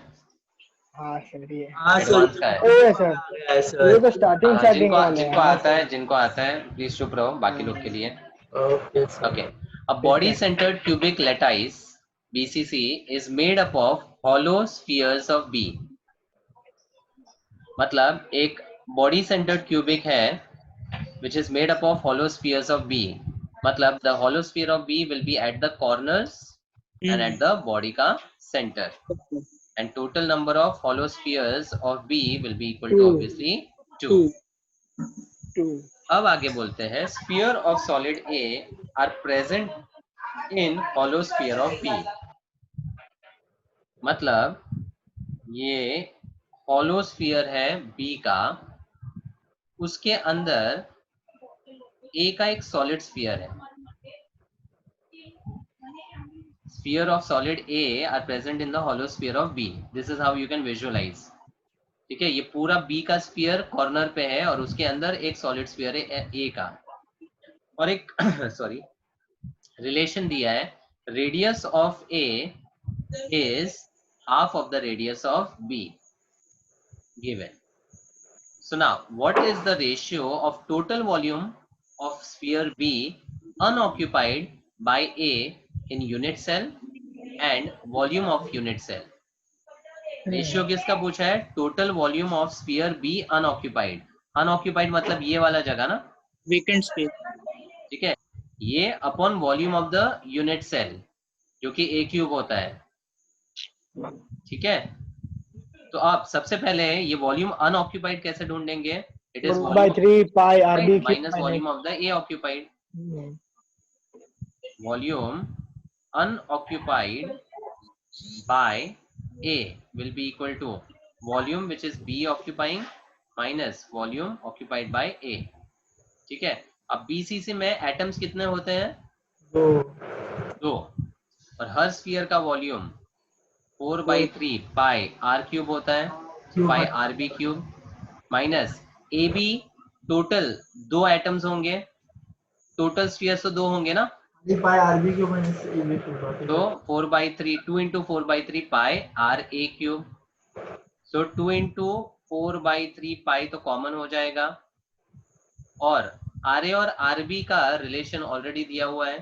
C: हाँ सर ये
D: हाँ
A: एडवांस का है।
C: ओ सर
D: सर
C: ये तो स्टार्टिंग
A: जिनको
C: वाला
A: जिनको
C: है।
A: आता है प्लीज चुप रहो, बाकी लोग के लिए।
D: Okay sir.
A: Okay. A body-centered cubic lattice (BCC) is made up of hollow spheres of B. मतलब एक body centered cubic है which is made up of hollow spheres of B. मतलब the hollow sphere of B will be at the corners and at the body का center. And total number of hollow spheres of B will be equal to obviously 2. अब आगे बोलते हैं sphere of solid A are present in hollow sphere of B. मतलब ये hollow sphere है B का, उसके अंदर A का एक solid sphere है। Sphere of solid A are present in the hollow sphere of B. This is how you can visualize. ठीक है, ये पूरा B का sphere कॉर्नर पे है और उसके अंदर एक solid sphere है A का, और एक सॉरी रिलेशन दिया है, radius of A is half of the radius of B given. So now, what is the ratio of total volume of sphere B unoccupied by A in unit cell and volume of unit cell? Ratio किसका पूछा है? Total volume of sphere be unoccupied. Unoccupied मतलब ये वाला जगह ना,
E: vacant space,
A: ठीक है, ये upon volume of the unit cell जो कि ए क्यूब होता है। ठीक है, तो आप सबसे पहले ये वॉल्यूम अनऑक्यूपाइड कैसे ढूंढेंगे? It is
C: by 3 pi RB
A: minus volume of the a occupied. Volume unoccupied by A will be equal to volume which is B occupying minus volume occupied by A. ठीक है, अब BCC में atoms कितने होते हैं? 2। और हर sphere का वॉल्यूम 4/3 पाई R क्यूब होता है, pi RB cube minus AB। Total 2 atoms होंगे, टोटल स्फीयर तो 2 होंगे ना,
D: pi RB cube minus AB cube,
A: तो 4/3 2 into 4/3 pi RA cube. So 2 into 4/3 pi तो कॉमन हो जाएगा, और RA और RB का रिलेशन ऑलरेडी दिया हुआ है,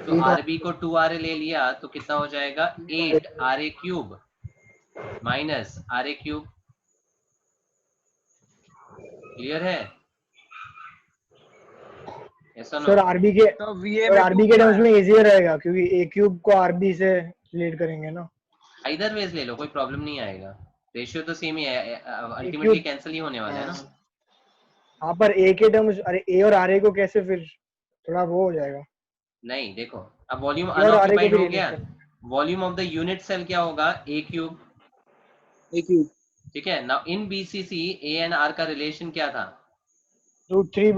A: तो RB को 2RA ले लिया तो कितना हो जाएगा? 8RA cube minus RA cube. Clear है?
C: सर आरबी के टर्म्स में इजियर रहेगा क्योंकि ए क्यूब को आरबी से रिलेट करेंगे ना।
A: इधर वेज ले लो, कोई प्रॉब्लम नहीं आएगा, रेशियो तो सेम ही है, अल्टीमेटली कैंसिल ही होने वाला है ना।
C: हाँ पर ए के टर्म्स, अरे ए और आर ए को कैसे, फिर थोड़ा वो हो जाएगा।
A: नहीं देखो, अब वॉल्यूम अनऑक्यूपाइड हो गया, volume of the unit cell क्या होगा? A cube. ठीक है, now in BCC a and r का रिलेशन क्या था?
C: √3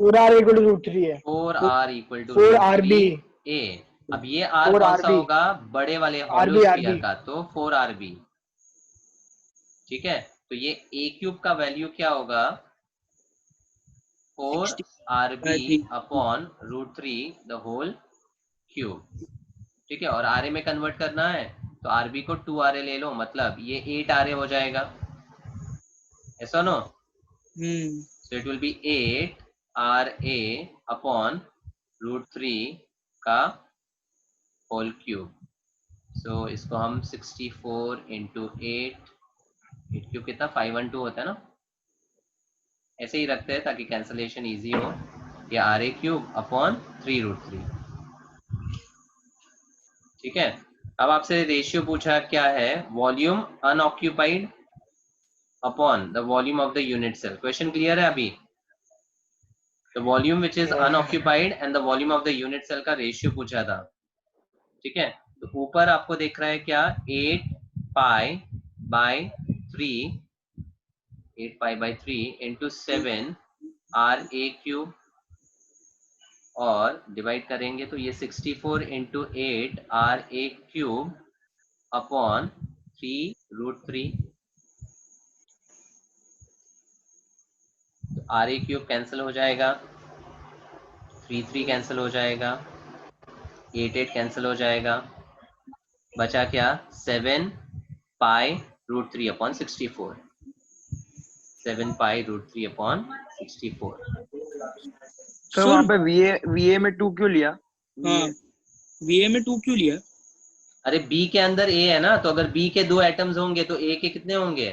C: 4R equal to √3 है,
A: 4R equal to
C: 4RB
A: A। अब ये R कौन सा होगा? बड़े वाले हॉलो स्फीयर का, तो 4RB। ठीक है, तो ये A क्यूब का वैल्यू क्या होगा? 4RB upon √3 the whole cube. ठीक है, और RA में कन्वर्ट करना है तो RB को 2RA ले लो, मतलब ये 8RA हो जाएगा, ऐसा no? So it will be 8RA upon √3 का होल क्यूब। सो इसको हम 64 into 8 क्यूब कितना? 512 होता है ना, ऐसे ही रखते हैं ताकि कैंसलेशन इजी हो। या RA क्यूब अपॉन 3√3। ठीक है, अब आपसे रेशियो पूछा क्या है? Volume unoccupied upon the volume of the unit cell. Question clear है अभी? The volume which is unoccupied and the volume of the unit cell का रेशियो पूछा था। ठीक है, तो ऊपर आपको दिख रहा है क्या 8 pi by 3 into 7 r a cube, और डिवाइड करेंगे तो ये 64 into 8 r a cube upon 3√3। तो आर ए क्यूब कैंसिल हो जाएगा, 3 कैंसिल हो जाएगा, 8 कैंसिल हो जाएगा, बचा क्या 7 pi root 3 upon 64, 7 pi root 3 upon 64।
F: Sir वहाँ पे VA में 2 क्यों लिया?
E: हाँ, VA में 2 क्यों लिया?
A: अरे B के अंदर A है ना, तो अगर B के 2 एटम्स होंगे तो A के कितने होंगे?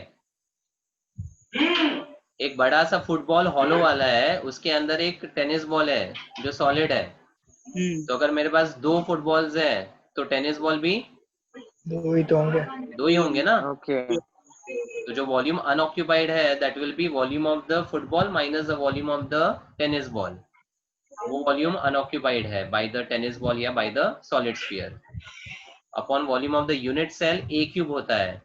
A: एक बड़ा सा फुटबॉल हॉलो वाला है, उसके अंदर एक टेनिस बॉल है जो सॉलिड है। तो अगर मेरे पास 2 फुटबॉल्स है तो टेनिस बॉल भी
C: 2 ही तो होंगे।
A: 2 ही होंगे ना।
F: ओके
A: तो जो वॉल्यूम अनऑक्यूपाइड है that will be volume of the football minus the volume of the tennis ball. वो वॉल्यूम अनऑक्यूपाइड है बाय द टेनिस बॉल या by the solid sphere upon volume of the unit cell A cube होता है।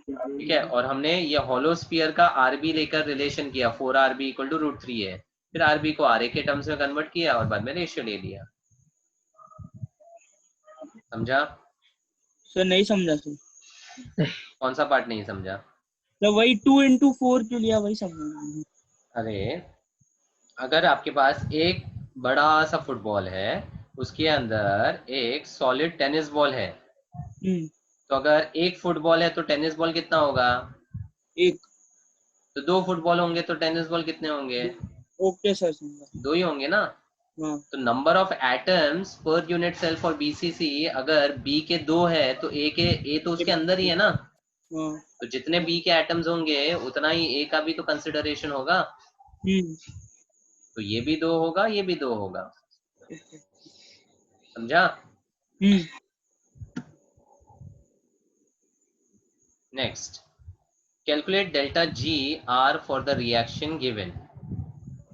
A: ठीक है, और हमने ये हॉलो स्फीयर का RB लेकर रिलेशन किया, 4RB इक्वल टू √3 है, फिर RB को RA के टर्म्स में कन्वर्ट किया और बाद में रेशियो ले लिया। समझा?
E: सर नहीं समझा सर।
A: कौन सा पार्ट नहीं समझा?
E: तो वही 2 into 4 क्यों लिया, वही समझा।
A: अरे अगर आपके पास एक बड़ा सा फुटबॉल है, उसके अंदर एक सॉलिड टेनिस बॉल है, तो अगर एक फुटबॉल है तो टेनिस बॉल कितना होगा?
E: एक।
A: तो 2 फुटबॉल होंगे तो टेनिस बॉल कितने होंगे?
E: ओके सर, समझा।
A: 2 ही होंगे ना।
E: हाँ।
A: तो number of atoms per unit cell for BCC अगर B के 2 है तो A तो उसके अंदर ही है ना।
E: हाँ।
A: तो जितने B के एटम्स होंगे उतना ही A का भी तो कंसिडरेशन होगा। तो ये भी 2 होगा, ये भी 2 होगा। समझा? Next, calculate delta GR for the reaction given.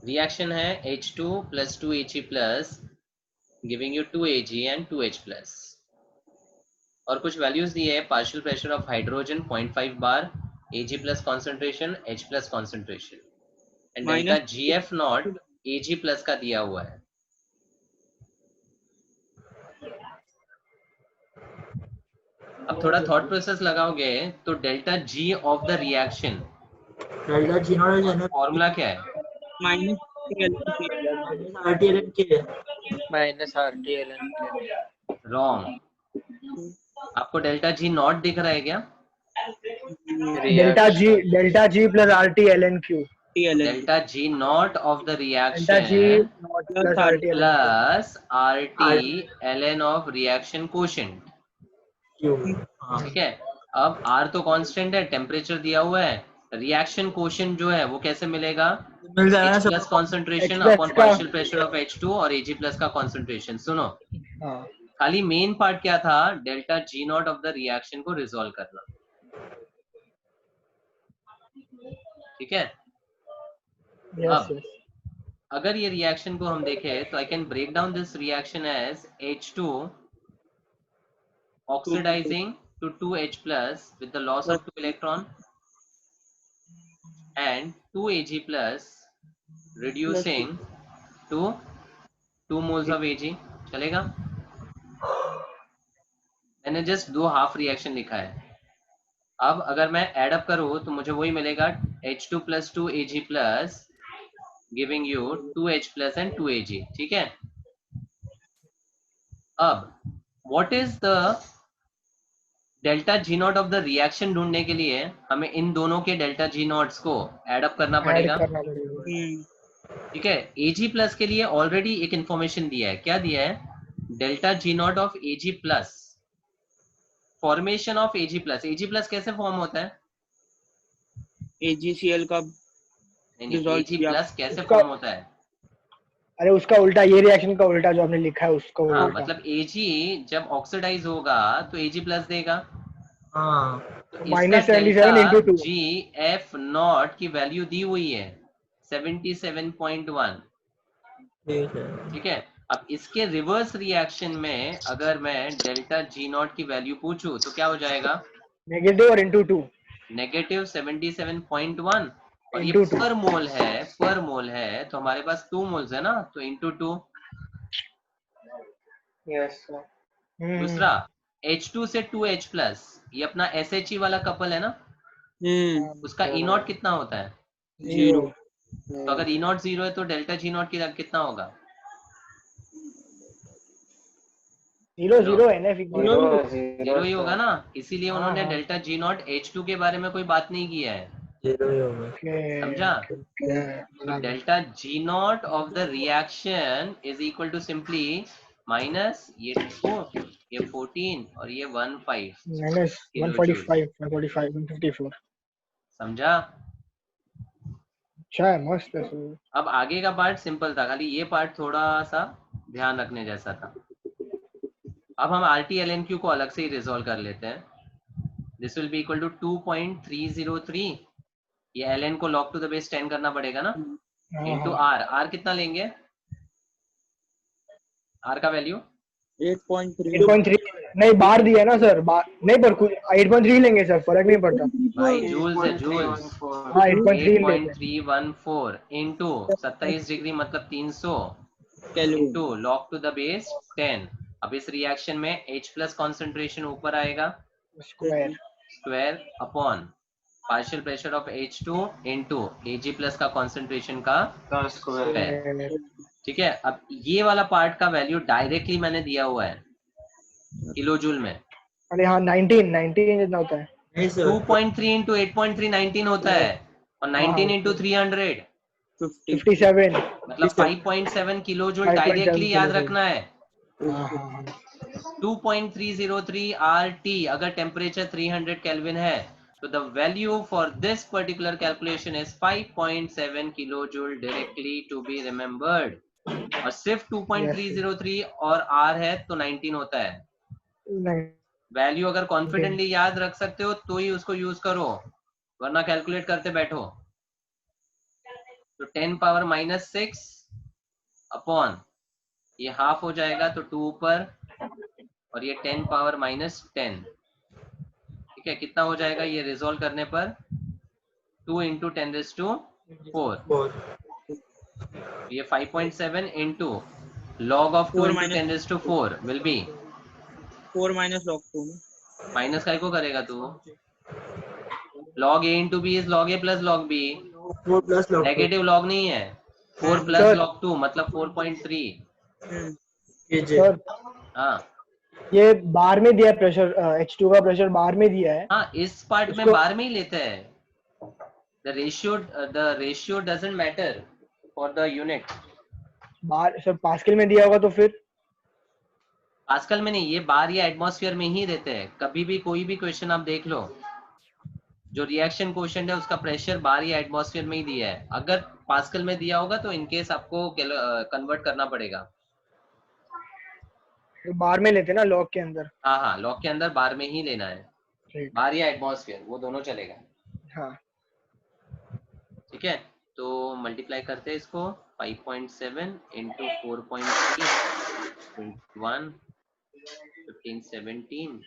A: Reaction है H2 + 2He plus giving you 2Ag and 2H plus, और कुछ वैल्यूज दिए है। Partial pressure of hydrogen 0.5 bar, Ag plus concentration, H plus concentration, and delta GF not Ag plus का दिया हुआ है। अब थोड़ा थॉट प्रोसेस लगाओगे तो delta G of the reaction,
D: delta G not
A: formula क्या है?
B: Minus RT/LN।
A: रॉन्ग। आपको डेल्टा G नॉट दिख रहा है क्या?
C: Delta G plus RT/LN3।
A: Delta G not of the
C: delta G
A: reaction
C: not plus RT/LN3
A: plus RT/LN of reaction quotient. ठीक है, अब R तो कांस्टेंट है, टेम्परेचर दिया हुआ है, रिएक्शन कोशेंट जो है वो कैसे मिलेगा? H plus concentration upon partial pressure of H2 और Ag प्लस का कॉन्सेंट्रेशन। सुनो, खाली मेन पार्ट क्या था? Delta G not of the reaction को रिजोल्व करना। ठीक है, अब अगर ये रिएक्शन को हम देखें तो I can break down this reaction as H2 oxidizing to 2H plus with the loss of 2 electron and 2Ag plus reducing to 2 moles of Ag। चलेगा? मैंने जस्ट 2 हाफ रिएक्शन लिखा है। अब अगर मैं एड अप करूं तो मुझे वही मिलेगा, H2 plus 2Ag plus giving you 2H plus and 2Ag। ठीक है, अब what is the delta G not of the reaction ढूंढने के लिए हमें इन दोनों के डेल्टा G नॉट्स को एड अप करना पड़ेगा। ठीक है, Ag प्लस के लिए ऑलरेडी एक इंफॉर्मेशन दिया है। क्या दिया है? Delta G not of Ag plus, formation of Ag plus. Ag plus कैसे फॉर्म होता है?
E: AgCl का
A: नहीं, Ag प्लस कैसे फॉर्म होता है?
C: अरे उसका उल्टा, ये रिएक्शन का उल्टा जो आपने लिखा है उसका उल्टा।
A: हाँ, मतलब Ag जब ऑक्सीडाइज होगा तो Ag प्लस देगा। तो इसका डेल्टा GF नॉट की वैल्यू दी हुई है 77.1। ठीक है, अब इसके रिवर्स रिएक्शन में अगर मैं डेल्टा जी नॉट की वैल्यू पूछूं तो क्या हो जाएगा?
C: नेगेटिव और इंटू 2
A: नेगेटिव 77.1 और ये
C: इंटू 2
A: पर मोल है तो हमारे पास 2 मोल्स है ना, तो इंटू 2।
B: यस
A: दूसरा H2 से 2H प्लस, ये अपना SHE वाला कपल है ना, उसका E नॉट कितना होता है?
C: 0
A: तो अगर E नॉट 0 है तो डेल्टा जी नॉट कितना होगा?
C: 0 0 NF
A: जीरो ही होगा ना, इसीलिए उन्होंने
C: हाँ।
A: डेल्टा जी नॉट H2 के बारे में कोई बात नहीं किया है,
D: जीरो ही होगा।
A: समझा? तो delta G naught of the reaction is equal to simply minus ये 2, ये 14 और ये 15
C: माइनस
A: किलोजूल।
C: 145 154।
A: समझा?
C: अच्छा है, मस्त है।
A: अब आगे का पार्ट सिंपल था, खाली ये पार्ट थोड़ा सा ध्यान रखने जैसा था। अब हम RT-LNQ को अलग से ही रिजोल्व कर लेते हैं। This will be equal to 2.303, ये ln को log टू द बेस 10 करना पड़ेगा ना, इनटू r कितना लेंगे? r का वैल्यू
C: 8.3 नहीं बार दिया ना सर, नहीं पर कुछ 8.3 लेंगे सर, फर्क नहीं पड़ता
A: भाई, जूल्स है जूल्स।
C: हाँ 8.3 लेते हैं
A: 8.314 इंटू 27 डिग्री मतलब 300 into log to the base 10। अब इस रिएक्शन में H प्लस कॉन्सेंट्रेशन ऊपर आएगा, square upon partial pressure of H2 into Ag plus का कॉन्सेंट्रेशन का स्क्वायर। ठीक है, अब ये वाला पार्ट का वैल्यू डायरेक्टली मैंने दिया हुआ है किलो जूल में।
C: अरे हाँ 19 जितना होता है।
D: नहीं सर,
A: 2.3 इंटू 8.3 19 होता है, और 19 इंटू 300
C: 57
A: मतलब 5.7 किलो जूल
C: 5.7
A: डायरेक्टली याद
C: किलोजूल।
A: रखना है।
C: हाँ
A: 2.303 RT अगर टेम्परेचर 300 केल्विन है तो the value for this particular calculation is 5.7 kilo joule directly to be remembered. और सिर्फ 2.303 और R है तो 19 होता है। वैल्यू अगर कॉन्फिडेंटली याद रख सकते हो तो ही उसको यूज करो, वरना कैलकुलेट करते बैठो। तो 10 पावर माइनस 6 अपॉन ये हाफ हो जाएगा तो 2 ऊपर, और ये 10 पावर माइनस 10। ठीक है, कितना हो जाएगा ये रिजोल्व करने पर? 2 इंटू 10⁴। ये 5.7 into log of 2 into 10⁴ will be
E: 4 minus log 2
A: minus काय को करेगा तू? log a into b is log a plus log b,
D: 4 plus log
A: negative log नहीं है। 4 प्लस log 2 मतलब 4.3।
C: सर
A: हाँ
C: ये बार में दिया प्रेशर, H2 का प्रेशर बार में दिया है।
A: हाँ, इस पार्ट में बार में ही लेते हैं। the ratio doesn't matter for the unit।
C: Bar sir pascal में दिया होगा तो फिर
A: पास्कल में नहीं, ये बार या एटमॉस्फेयर में ही देते हैं। कभी भी कोई भी क्वेश्चन आप देख लो, जो रिएक्शन क्वेश्चन है उसका प्रेशर बार या एटमॉस्फेयर में ही दिया है। अगर पास्कल में दिया होगा तो इनकेस आपको कन्वर्ट करना पड़ेगा।
C: तो बार में लेते ना लॉग के अंदर।
A: हाँ हाँ, लॉग के अंदर बार में ही लेना है,
C: ठीक।
A: बार या एटमॉस्फेयर वो दोनों चलेगा।
C: हाँ
A: ठीक है, तो मल्टीप्लाई करते हैं इसको। 5.7 इंटू 4.3 21 15 17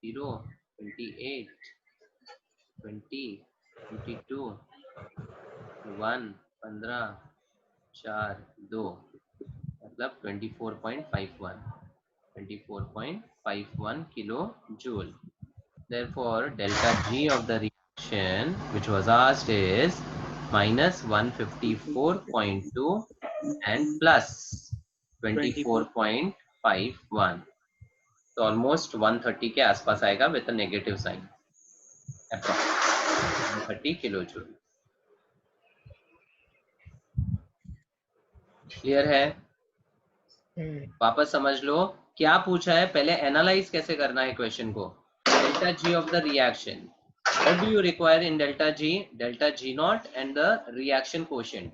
A: 0 28 20 22 1 15 4 2 मतलब 24.51 kilo joule. Therefore, delta G of the reaction which was asked is minus 154.2 and plus 24.51। तो ऑलमोस्ट 130 के आसपास आएगा with negative sign, approx 130 kilo joule. Clear है? वापस समझ लो क्या पूछा है, पहले एनालाइज कैसे करना है क्वेश्चन को। delta G of the reaction, what do you require in delta G? Delta G naught and the reaction quotient.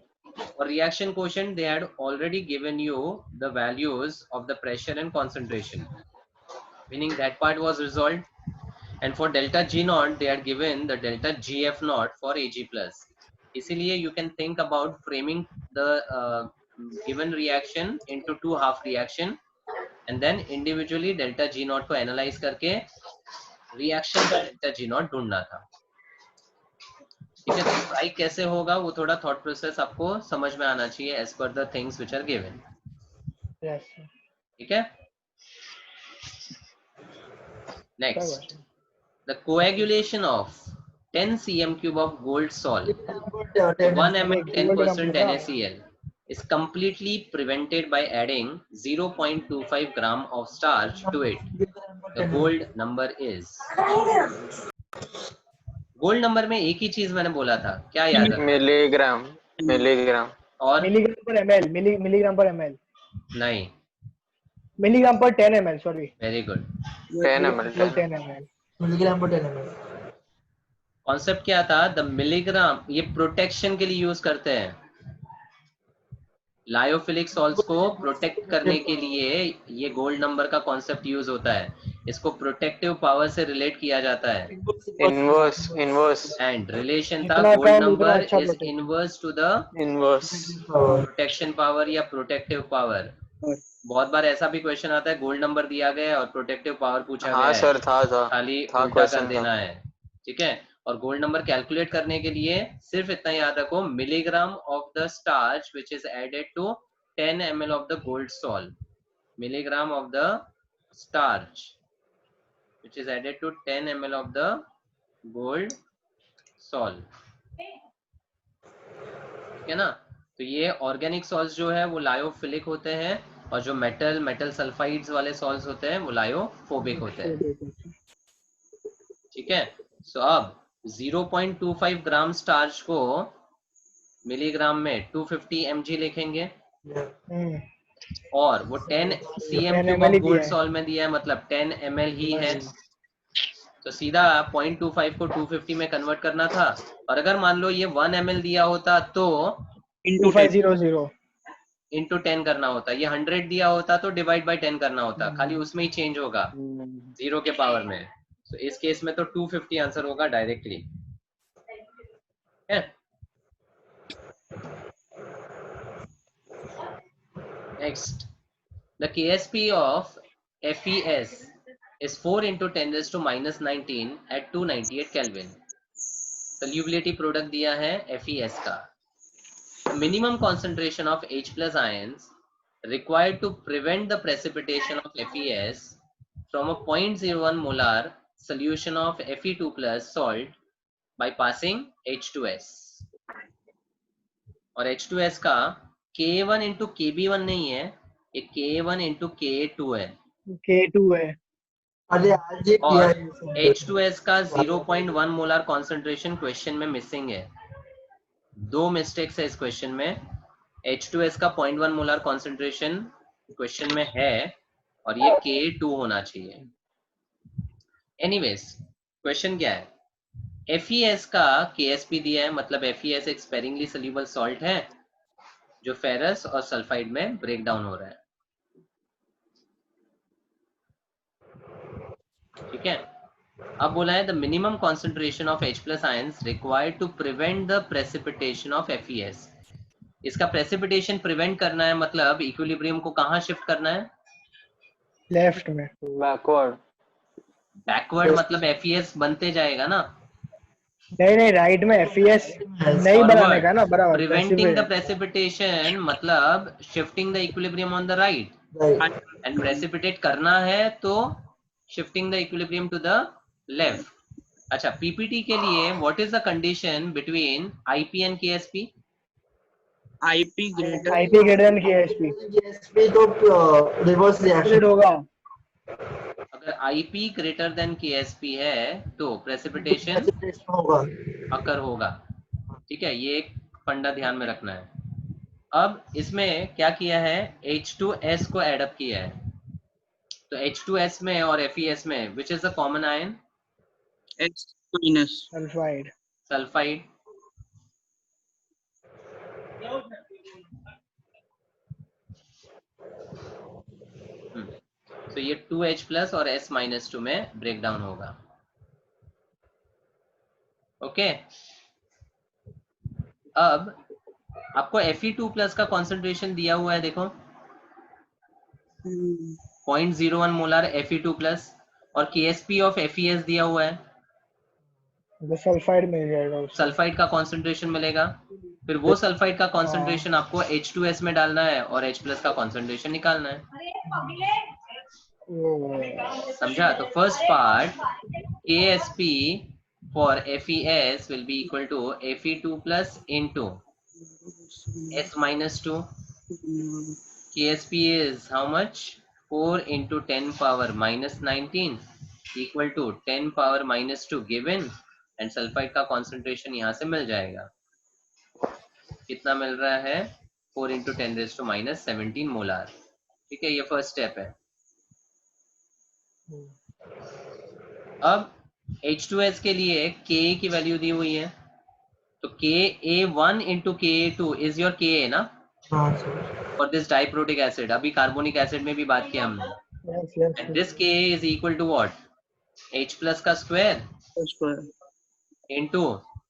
A: For reaction quotient they had already given you the values of the pressure and concentration, meaning that part was resolved. And for delta G naught they had given the delta GF naught for Ag plus. इसीलिए you can think about framing the given reaction into two half reaction and then individually delta G naught को analyze करके reaction का delta G naught ढूंढना था। ठीक है, तो strike कैसे होगा वो थोड़ा थॉट प्रोसेस आपको समझ में आना चाहिए as per the things which are given।
C: Yes.
A: ठीक है, next the coagulation of 10 cm cube of gold salt 1 ml 10% NaCl is completely prevented by adding 0.25 gram of starch to it. The gold number is, gold number में एक ही चीज मैंने बोला था, क्या याद है?
B: मिलीग्राम मिलीग्राम
A: और
C: मिलीग्राम पर ml, मिलीग्राम पर ml,
A: नहीं,
C: मिलीग्राम पर 10 ml, sorry,
A: very good.
B: 10 ml
C: 10 ml,
D: milligram पर 10 ml।
A: कॉन्सेप्ट क्या था? द मिलीग्राम, ये प्रोटेक्शन के लिए यूज करते हैं, लायोफिलिक सॉल्ट्स को प्रोटेक्ट करने के लिए ये गोल्ड नंबर का कॉन्सेप्ट यूज होता है। इसको प्रोटेक्टिव पावर से रिलेट किया जाता है।
B: इनवर्स
A: एंड रिलेशन था
C: जितना
A: गोल्ड
C: कम,
A: नंबर
C: उतना अच्छा
A: is
C: protect।
A: Inverse to the
B: inverse
A: protection power या प्रोटेक्टिव पावर। बहुत बार ऐसा भी क्वेश्चन आता है, गोल्ड नंबर दिया गया है और प्रोटेक्टिव पावर पूछा गया
B: हाँ
A: है,
B: सर था
A: खाली
B: था
A: उल्टा कर
B: क्वेश्चन
A: देना
B: था।
A: है। ठीक है, और गोल्ड नंबर कैलकुलेट करने के लिए सिर्फ इतना याद रखो, milligram of the starch which is added to 10 ml of the gold salt, milligram of the starch which is added to 10 ml of the gold salt। ठीक है ना, तो ये ऑर्गेनिक सॉल्ट्स जो है वो लायोफिलिक होते हैं और जो मेटल सल्फाइड्स वाले सॉल्ट्स होते हैं वो लायोफोबिक होते हैं। ठीक है, सो अब 0.25 ग्राम स्टार्च को मिलीग्राम में 250 mg लिखेंगे और वो 10 cm cube of gold salt में दिया है, मतलब 10 ml ही है, तो सीधा 0.25 को 250 में कन्वर्ट करना था। और अगर मान लो ये 1 ml दिया होता तो इंटू 10 करना होता, ये 100 दिया होता तो डिवाइड बाय 10 करना होता, खाली उसमें ही चेंज होगा जीरो के पावर में। तो इस केस में तो 250 आंसर होगा directly. Next, the KSP of FeS is 4 into 10 raised to minus 19 at 298 Kelvin। Solubility product दिया है FeS का। Minimum concentration of H plus ions required to prevent the precipitation of FeS from a 0.01 molar solution of Fe2 plus salt by passing H2S। और H2S का K1 into KB1 नहीं है, ये K1 into K2 है।
C: K2 है।
A: और H2S का 0.1 molar concentration question में मिसिंग है। दो मिस्टेक्स है इस क्वेश्चन में। H2S का 0.1 मोलर कॉन्सेंट्रेशन क्वेश्चन में है और ये K2 होना चाहिए। एनीवेज, क्वेश्चन क्या है? FeS का KSP दिया है, मतलब FeS एक स्पेरिंगली सोल्यूबल सॉल्ट है जो फेरस और सल्फाइड में ब्रेक डाउन हो रहा है। ठीक है, अब बोला है the minimum concentration of H plus ions required to prevent the precipitation of FeS। इसका प्रेसिपिटेशन प्रिवेंट करना है, मतलब इक्विलिब्रियम को कहाँ शिफ्ट करना है?
C: लेफ्ट में।
A: बैकवर्ड मतलब FeS बनते जाएगा ना?
C: नहीं, राइट में FeS नहीं बनाने का ना, बराबर।
A: प्रिवेंटिंग द प्रेसिपिटेशन मतलब shifting the equilibrium on the right, and precipitate करना है तो shifting the equilibrium to the left. अच्छा, पीपीटी के लिए what is the condition between IP and KSP?
E: IP
C: greater than KSP
D: तो रिवर्स रिएक्शन
C: होगा।
A: अगर IP ग्रेटर देन KSP है तो प्रेसिपिटेशन
D: होगा,
A: अकर होगा। ठीक है, ये एक फंडा ध्यान में रखना है। अब इसमें क्या किया है, H2S को एड अप किया है, तो H2S में और FeS में which is the common ion?
E: H-
A: sulphide. तो ये 2H प्लस और S-2 में ब्रेक डाउन होगा। ओके, अब आपको Fe2+ का कॉन्सेंट्रेशन दिया हुआ है, देखो 0.01 मोलार Fe2+ और Ksp ऑफ FeS दिया हुआ है,
C: तो सल्फाइड मिल जाएगा उससे।
A: सल्फाइड का कॉन्सेंट्रेशन मिलेगा। फिर वो सल्फाइड का कॉन्सेंट्रेशन आपको H2S में डालना है और H+ का कॉन्सेंट्रेशन निकालना है। समझा? तो first part Ksp for FeS will be equal to Fe2+ into S-2. Ksp is how much? 4 into 10 power minus 19 equal to 10 power minus 2 given, and sulphide का कॉन्सेंट्रेशन यहाँ से मिल जाएगा। कितना मिल रहा है? 4 into 10 raised to minus 17 molar. ठीक है, ये फर्स्ट स्टेप है। अब H2S के लिए Ka की वैल्यू दी हुई है, तो Ka1 into Ka2 is your Ka ना?
D: हाँ sir.
A: For this diprotic acid, अभी कार्बोनिक एसिड में भी बात किया हमने। And this Ka is equal to what? H+ का square into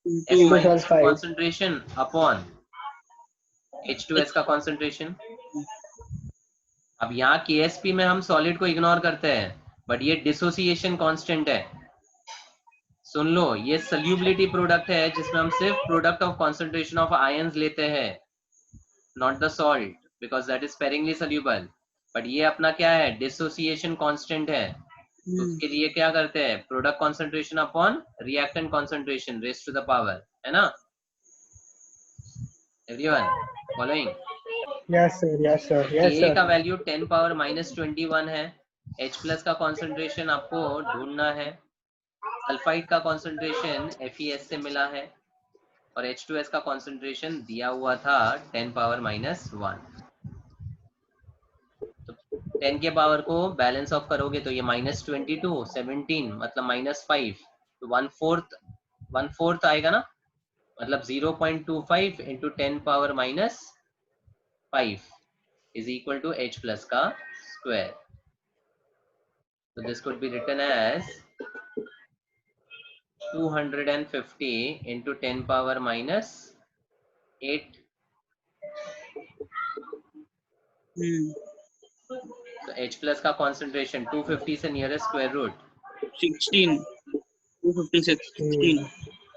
A: S- concentration upon H2S का concentration। अब यहाँ Ksp में हम सॉलिड को इग्नोर करते हैं, बट ये डिसोसिएशन कांस्टेंट है। सुन लो, ये सल्यूबिलिटी प्रोडक्ट है जिसमें हम सिर्फ product of concentration of ions लेते हैं, not the salt, because that is sparingly soluble. But ये अपना क्या है? डिसोसिएशन कांस्टेंट है। तो उसके लिए क्या करते हैं? Product concentration upon reactant concentration raise to the power, है ना? Everyone following?
C: Yes sir, yes sir, yes
A: Ka
C: sir.
A: का वैल्यू 10 पावर minus 21 है। H+ का कॉन्सेंट्रेशन आपको ढूंढना है। सल्फाइड का कॉन्सेंट्रेशन FeS से मिला है और H2S का कॉन्सेंट्रेशन दिया हुआ था 10 पावर minus 1। तो 10 के पावर को बैलेंस ऑफ करोगे तो ये -22, 17 मतलब -5, तो 1/4 आएगा ना, मतलब 0.25 into 10 power minus 5 is equal to H+ का square. So this could be written as 250 into 10 power minus 8. So H+ का concentration 250 से nearest square root
E: 16 256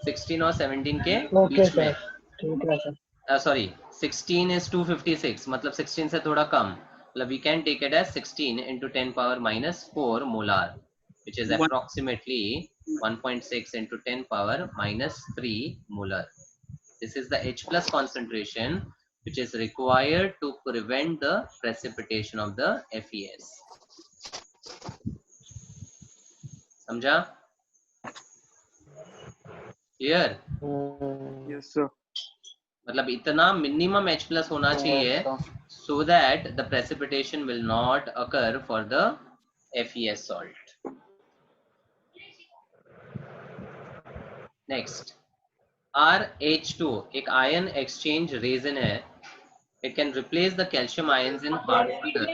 A: 16 और 17 के
C: ओके
A: बीच में।
C: सर, ठीक है सर।
A: सॉरी 16 is 256, मतलब 16 से थोड़ा कम, मतलब we can take it as 16 into 10 power minus 4 molar, which is approximately 1.6 into 10 power minus 3 molar. This is the H+ concentration which is required to prevent the precipitation of the FeS. समझा? Clear?
F: Yes sir.
A: मतलब इतना minimum H+ होना चाहिए so that the precipitation will not occur for the FeS salt. Next, RH2 एक ion exchange resin है. It can replace the calcium ions in hard water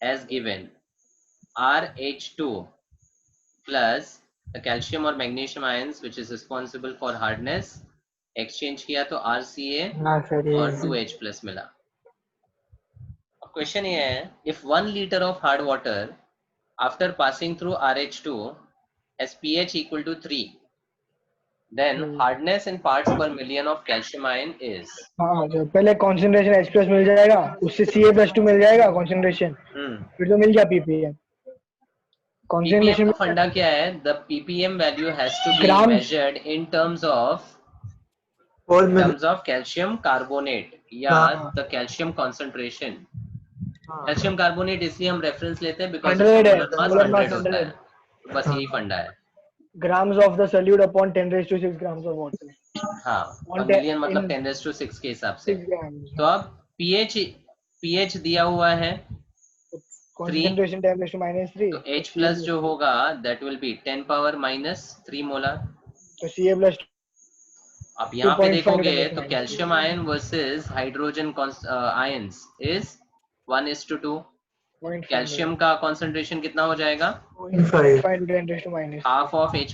A: as given. RH2 plus the calcium or magnesium ions which is responsible for hardness exchange किया तो RCA
C: हाँ sir,
A: और
C: ये
A: 2H+ मिला। अब question ये है, if 1 liter of hard water after passing through RH2 has pH equal to 3, then hardness in parts per million of calcium ion is?
C: हाँ सर, पहले कॉन्सेंट्रेशन H+ मिल जाएगा, उससे Ca+2 मिल जाएगा कॉन्सेंट्रेशन, फिर तो मिल गया ppm।
A: ppm
C: कॉन्सेंट्रेशन
A: का फंडा क्या है? The ppm value has to be
C: Grams.
A: measured in terms of calcium carbonate या the calcium concentration. Calcium carbonate इसलिए हम रेफरेंस लेते हैं because
C: 100 है,
A: मोलर मास
C: मोलर
A: 100
C: मास
A: होता है,
C: 100।
A: तो बस यही फंडा है।
C: grams of the solute upon 10⁻⁶ grams of water।
A: हाँ, और मिलियन मतलब 10⁻⁶ के हिसाब से।
C: 6 grams।
A: तो अब pH दिया हुआ है
C: concentration 10⁻⁻3,
A: तो H+ जो होगा that will be 10 power minus 3 molar.
C: तो Ca+2
A: अब यहाँ पे
C: 2.5
A: देखोगे
C: into
A: तो
C: 10⁻⁻3।
A: Calcium ion versus hydrogen ions is 1:2। Calcium का कॉन्सेंट्रेशन कितना हो जाएगा?
C: 0.5 into 10⁻⁻3।
A: हाफ ऑफ H+,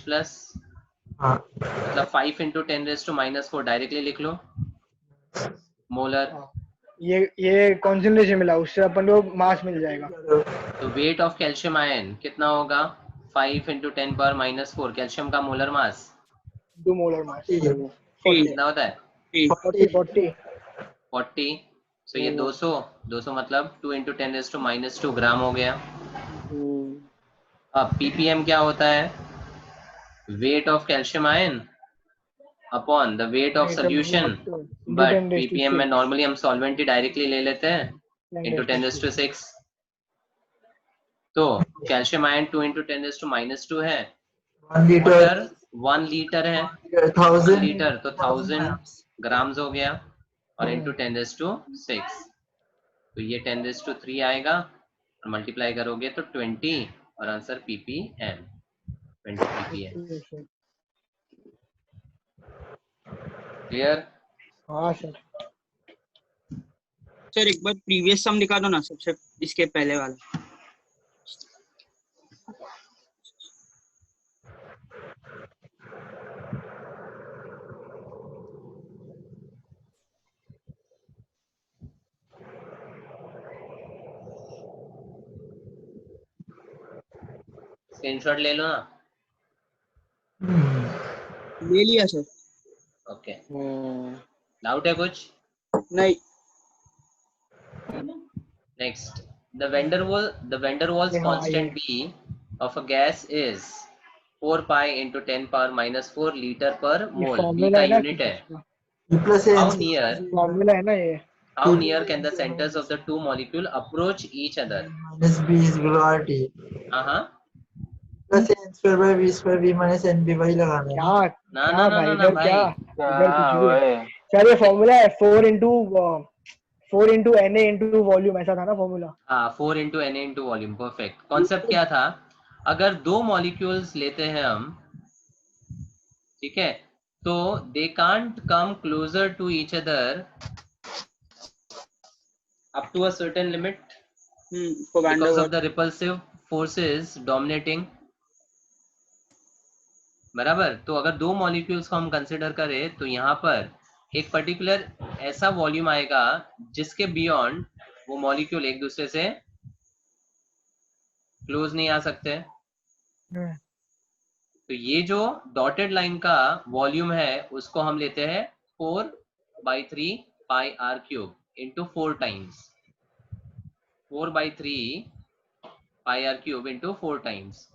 A: मतलब 5 into 10⁻⁻4 डायरेक्टली लिख लो। मोलर।
C: ये कॉन्सेंट्रेशन मिला, उससे अपन को मास मिल जाएगा।
A: तो वेट ऑफ कैल्शियम आयन कितना होगा? 5 × 10⁻⁴। कैल्शियम का मोलर मास
C: 2 मोलर मास
A: कितना होता है?
C: 40
A: 40। सो ये 200 मतलब 2 × 10⁻² ग्राम हो गया। अब ppm क्या होता है? Weight of calcium ion upon the weight of solution, but ppm में नॉर्मली हम सॉल्वेंट ही डायरेक्टली ले लेते हैं इंटू 10⁻⁶। तो कैल्शियम आयन 2 × 10⁻² है,
D: 1 लीटर
A: वाटर 1 लीटर है, 1
D: 1000
A: लीटर तो 1000 ग्राम्स हो गया और इंटू 10⁻⁶। तो ये 10⁻³ आएगा और मल्टीप्लाई करोगे तो 20 और आंसर ppm 20 ppm। क्लियर?
C: हाँ सर।
E: सर एक बार प्रीवियस सम दिखा दो ना, सबसे इसके पहले वाला।
A: स्क्रीनशॉट ले लो ना।
E: ले लिया सर।
A: ओके, डाउट है कुछ?
E: नहीं।
A: Next, the van der Waals constant B of a gas is 4 pi into 10⁻⁴ liter per
C: ये
A: mole. B
C: फॉर्मूला
A: का
C: है ना
A: यूनिट है।
D: प्लस
A: How near
C: फॉर्मूला है ना ये।
A: can the centers of the two molecule approach each other?
D: minus b is equal to RT
A: हाँ
D: plus n square by v square v minus nb वही लगाना है
C: क्या
A: ना
C: क्या
A: ना ना
C: भाई
A: ना ना
C: इधर
A: भाई।
C: क्या
B: क्या
C: इधर कुछ भी।
B: ओए
C: सर ये फॉर्मूला है 4 into Na into वॉल्यूम, ऐसा था ना फॉर्मूला।
A: हाँ 4 × Na × वॉल्यूम। परफेक्ट। कॉन्सेप्ट क्या था? अगर दो मॉलिक्यूल्स लेते हैं हम, ठीक है, तो they can't come closer to each other up to a certain limit because of the repulsive forces dominating। बराबर। तो अगर दो मॉलिक्यूल्स को हम कंसिडर करें तो यहाँ पर एक पर्टिकुलर ऐसा वॉल्यूम आएगा जिसके बियॉन्ड वो मॉलिक्यूल एक दूसरे से क्लोज नहीं आ सकते। तो ये जो डॉटेड लाइन का वॉल्यूम है उसको हम लेते हैं 4/3 πr³ into 4 times. 4/3 πr³ into 4 times.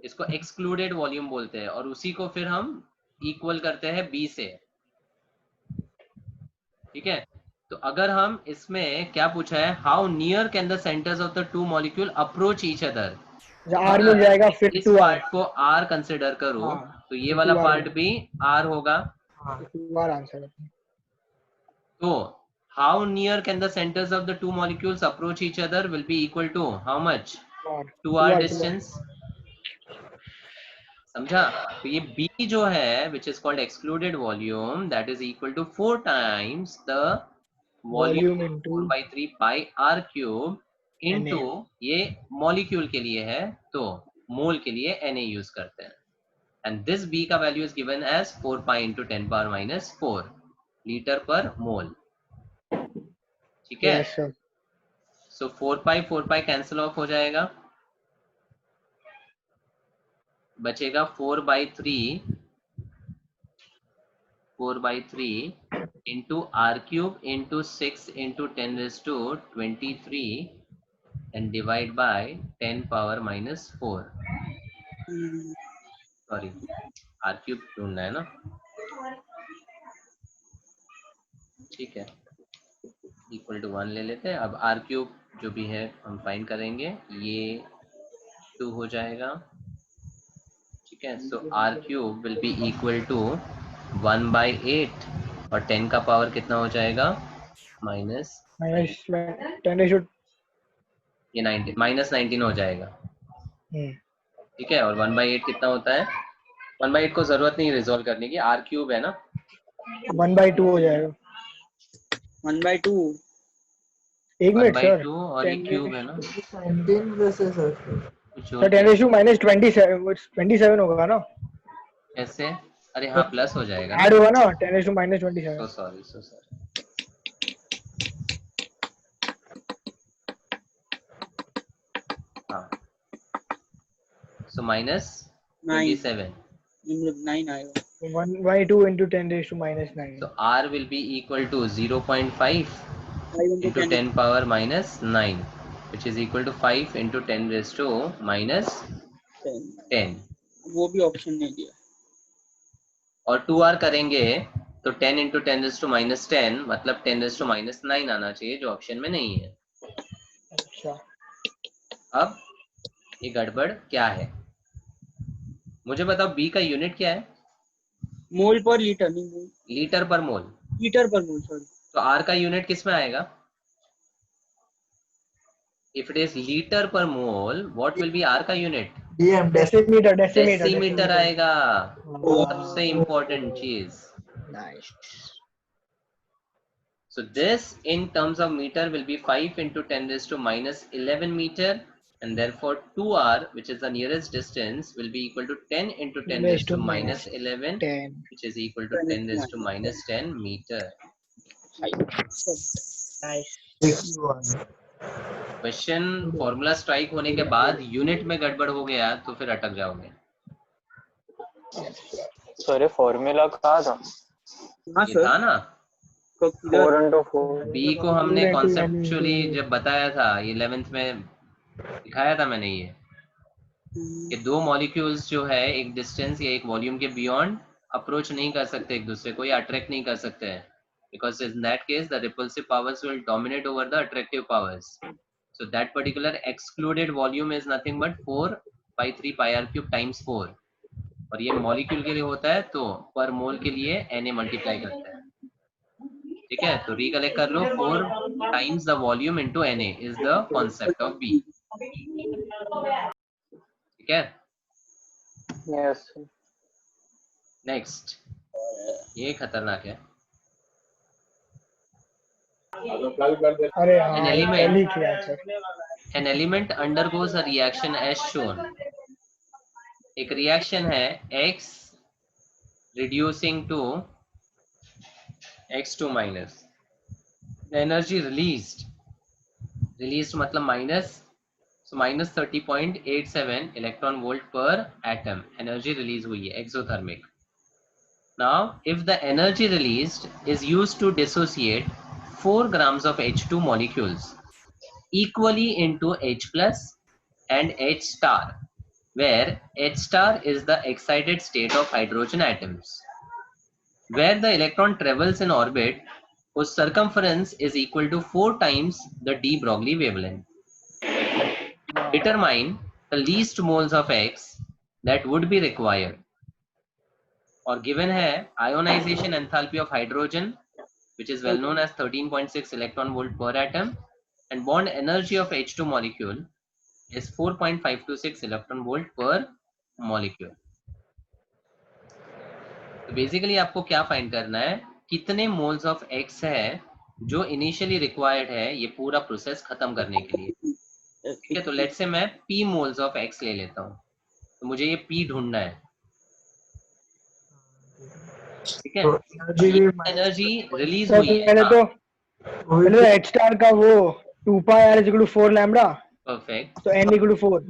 A: इसको एक्सक्लूडेड वॉल्यूम बोलते हैं और उसी को फिर हम इक्वल करते हैं बी से। ठीक है, तो अगर हम इसमें क्या पूछा है, how near can the centres of the two molecule approach each other,
C: R मिल जाएगा फिर
A: इस
C: 2r।
A: पार्ट को आर कंसिडर करो तो ये वाला पार्ट भी आर होगा।
C: 2r आंसर है।
A: तो how near can the centres of the two molecules approach each other will be equal to how much? 2r distance. समझा? तो ये B जो है which is called excluded volume that is equal to 4 times the volume
C: into
A: 4/3 πr³ into ये molecule के लिए है तो मोल के लिए Na यूज करते हैं। and this B का value is given as 4 pi into 10⁻⁴ litre पर मोल। ठीक है, so 4 pi कैंसिल ऑफ हो जाएगा, बचेगा 4/3 into r³ into 6 into 10⁻23 and divide by 10⁻⁴। Sorry, r³ ढूंढना है ना। ठीक है, इक्वल टू 1 ले लेते हैं। अब r³ जो भी है हम फाइंड करेंगे, ये 2 हो जाएगा। ठीक है, so r³ will be equal to 1/8 और 10 का पावर कितना हो जाएगा? माइनस
C: 10
A: ये 19 हो जाएगा। ठीक है, और 1/8 कितना होता है? 1/8 को जरूरत नहीं रिजॉल्व करने की, r³ है ना।
C: 1/2 हो जाएगा।
E: 1/2
C: एक मिनट सर,
A: 1/2 और ये क्यूब है ना।
D: 19 प्लस है सर।
C: सर 10⁻27 होगा ना।
A: कैसे? अरे हाँ, प्लस हो जाएगा,
C: ऐड होगा ना 10⁻27।
A: So sorry. so minus
E: 9
A: 27.
E: 9 आएगा.
C: 1/2 into 10 raised to minus 9.
A: So R will be equal to 0.5
E: 5 into
A: into 10 power minus 9, which is equal to 5 into 10 raised to minus 10.
E: वो भी ऑप्शन नहीं दिया.
A: और 2R करेंगे तो 10 into 10 raised to minus 10 मतलब 10 raised to minus 9 आना चाहिए, जो ऑप्शन में नहीं है.
C: अच्छा.
A: अब ये गड़बड़ क्या है, मुझे बताओ. B का यूनिट क्या है?
E: मोल पर लीटर नहीं, मोल
A: लीटर पर मोल.
E: लीटर पर मोल, सॉरी.
A: तो R का यूनिट किस में आएगा? If it is liter per mole, what will be R का यूनिट?
D: DM
C: Decimeter.
A: डेसीमीटर आएगा. सबसे इम्पोर्टेंट चीज.
C: Nice.
A: So this in terms of meter will be 5 into 10 raised to minus 11 meter, and therefore 2R, which is the nearest distance, will be equal to 10 into 10 raised to minus 11,
C: 10.
A: which is equal to 10 raised to minus 10 meter.
C: Nice.
D: 61.
A: Question formula strike होने के बाद unit में गड़बड़ हो गया तो फिर अटक जाओगे.
B: सर फॉर्मूला कहाँ था?
E: हाँ
A: ये
E: सर.
A: था ना,
B: 4 into 4.
A: बी को हमने कॉन्सेप्चुअली जब बताया था 11th में दिखाया था मैंने ये कि दो मॉलिक्यूल्स जो है एक डिस्टेंस या एक वॉल्यूम के बियॉन्ड अप्रोच नहीं कर सकते एक दूसरे को या अट्रैक्ट नहीं कर सकते हैं, because in that case the repulsive powers will dominate over the attractive powers. So that particular excluded volume is nothing but 4 by 3 pi r cube times 4, और ये मॉलिक्यूल के लिए होता है तो पर मोल के लिए Na मल्टीप्लाई करता है. ठीक है, तो रिकलेक्ट कर लो. 4 times the volume into Na is the concept of B. ठीक है.
B: Yes.
A: नेक्स्ट, ये खतरनाक है.
C: अरे हाँ,
A: An element.
C: पहले किया है sir.
A: An element undergoes a reaction as shown. एक रिएक्शन है X reducing to X2 minus. The energy released मतलब minus, so minus 30.87 electron volt per atom. Energy release हुई है exothermic. Now, if the energy released is used to dissociate 4 grams of H2 molecules equally into H plus and H star, where H star is the excited state of hydrogen atoms, where the electron travels in orbit whose circumference is equal to 4 times the de Broglie wavelength. Determine the least moles of X that would be required. और given है ionization enthalpy of hydrogen, which is well known as 13.6 electron volt per atom, and bond energy of H2 molecule is 4.526 electron volt per molecule. तो basically आपको क्या find करना है, कितने moles of X है जो इनिशियली रिक्वायर्ड है ये पूरा प्रोसेस खत्म करने के लिए. ठीक है, तो लेट्स से मैं P मोल्स ऑफ X ले लेता हूँ, तो मुझे ये P ढूंढना है. ठीक है, एनर्जी रिलीज हुई है.
C: पहले H star का वो 2 pi r is equal to 4 lambda.
A: Perfect.
C: तो n equal to 4.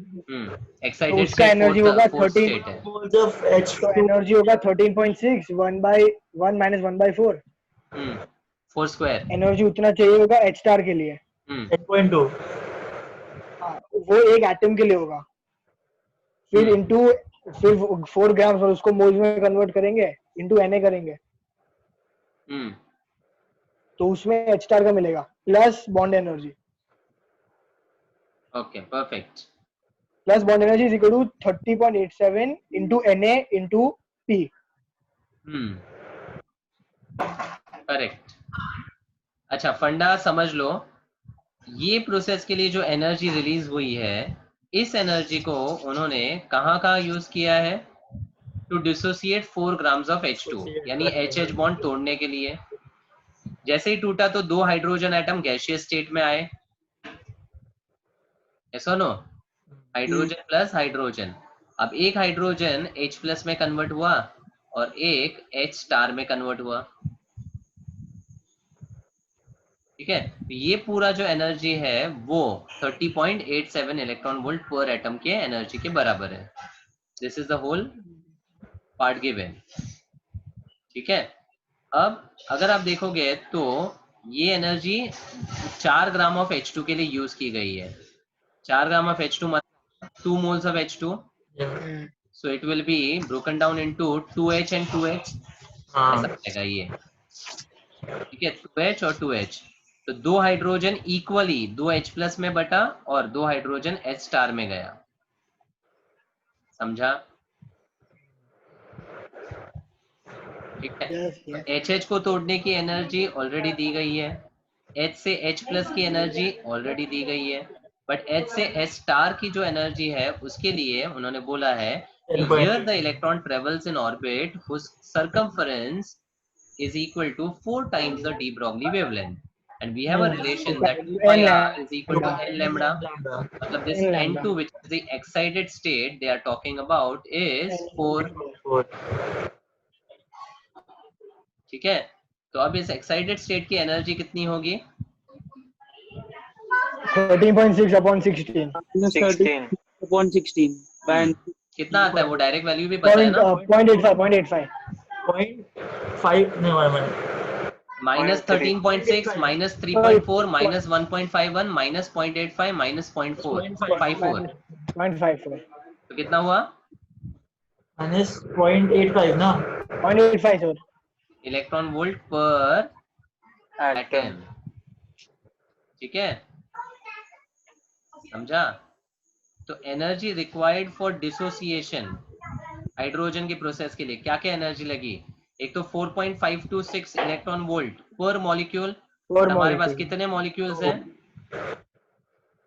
A: एक्साइटेड
C: उसका एनर्जी होगा 13.
A: स्टेट है.
D: Moles of H2.
C: तो एनर्जी होगा 13.6 1/1 minus 1/4.
A: 4 स्क्वायर.
C: एनर्जी उतना चाहिए होगा H star के लिए.
D: 8.2.
C: हाँ, वो एक एटम के लिए होगा. फिर इनटू फिर 4 ग्राम और उसको मोल्स में कन्वर्ट करेंगे, इनटू Na करेंगे, तो उसमें H star का मिलेगा plus bond energy.
A: Okay, perfect.
C: Plus bond energy is equal to 30.87 into Na into P.
A: Correct. अच्छा, फंडा समझ लो. ये प्रोसेस के लिए जो एनर्जी रिलीज हुई है, इस एनर्जी को उन्होंने कहाँ यूज किया है? To dissociate 4 grams of H2, यानी HH बॉन्ड तोड़ने के लिए. जैसे ही टूटा तो 2 हाइड्रोजन एटम गैसियस स्टेट में आए. ऐसा नो, हाइड्रोजन प्लस हाइड्रोजन. अब एक हाइड्रोजन H प्लस में कन्वर्ट हुआ और एक H स्टार में कन्वर्ट हुआ. ठीक है, ये पूरा जो एनर्जी है वो 30.87 इलेक्ट्रॉन वोल्ट पर एटम के एनर्जी के बराबर है. This is the whole part given, ठीक है। अब अगर आप देखोगे तो ये एनर्जी 4 ग्राम ऑफ H2 के लिए यूज की गई है। 4 ग्राम ऑफ H2 मतलब 2 moles of H2, so it will be broken down into 2H and 2H, ऐसा रहेगा ये, ठीक है। 2H और 2H, तो 2 हाइड्रोजन इक्वली 2 H प्लस में बटा और 2 हाइड्रोजन H स्टार में गया, समझा? ठीक है।
C: Yes,
A: तो
C: yes.
A: HH को तोड़ने की एनर्जी ऑलरेडी दी गई है, H से H प्लस की एनर्जी ऑलरेडी दी गई है, बट H से H स्टार की जो एनर्जी है उसके लिए उन्होंने बोला है कि here the electron travels in orbit whose circumference is equal to 4 times the de Broglie wavelength, and we have a relation that E by R is equal to N lambda. मतलब this
C: N lambda.
A: N2 which is the excited state they are talking about is 4, ठीक है। तो अब इस excited state की energy कितनी होगी?
C: 13.6 upon 16.
B: -13
E: upon 16 and
A: कितना आता है वो डायरेक्ट वैल्यू भी पता है ना?
C: 0.85.
D: 0.5 नहीं हुआ
A: minus 13.6 minus 3.4 minus 1.51 minus 0.85 minus 0.54
C: 0.54.
A: तो कितना हुआ?
D: माइनस 0.85 ना
C: 0.85 sir.
A: Electron volt per
B: atom
A: atom, ठीक है, समझा? तो energy required for dissociation hydrogen के प्रोसेस के लिए क्या क्या एनर्जी लगी? एक तो 4.526 इलेक्ट्रॉन वोल्ट पर मॉलिक्यूल, और हमारे पास कितने मॉलिक्यूल्स हैं?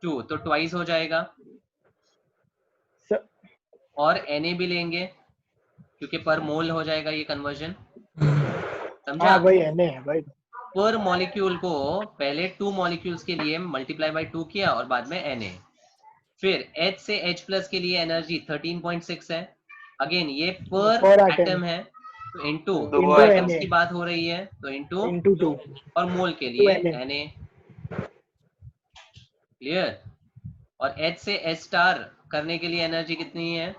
A: 2, तो ट्वाइस हो जाएगा। और Na भी लेंगे क्योंकि पर मोल हो जाएगा ये कन्वर्जन, समझा?
C: हाँ भाई Na है भाई.
A: पर मॉलिक्यूल को पहले 2 मॉलिक्यूल्स के लिए मल्टीप्लाई बाय 2 किया और बाद में Na। फिर H से H प्लस के लिए एनर्जी 13.6 है, अगेन ये पर एटम है, तो इनटू
C: Into
A: एटम्स
C: Na.
A: की बात हो रही है तो इनटू
C: Into 2.
A: और मोल के लिए
C: Na.
A: Na, clear? और H से H स्टार करने के लिए एनर्जी कितनी है?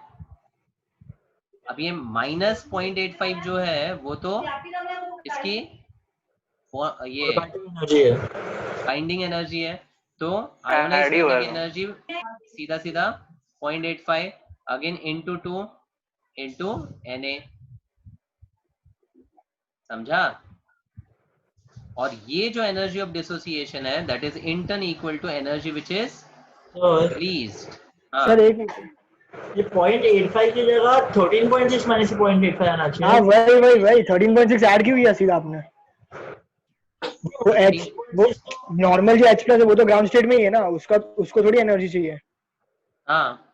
A: अब ये माइनस 0.85 जो है वो तो इसकी ये बाइंडिंग एनर्जी है, तो आयोनाइज
B: Add ही
A: करने की
B: होगा।
A: एनर्जी सीधा सीधा 0.85 अगेन इनटू 2 इनटू Na, समझा? और ये जो एनर्जी ऑफ डिसोसिएशन है that is in turn equal to energy which is released.
C: Sir एक
D: ये 0.85 की जगह 13.6 माइनस 0.85 आना चाहिए।
C: हाँ वही 13.6 ऐड क्यों किया सीधा आपने? वो H वो नॉर्मल जो H प्लस है वो तो ग्राउंड स्टेट में ही है ना, उसको थोड़ी एनर्जी चाहिए,
A: हाँ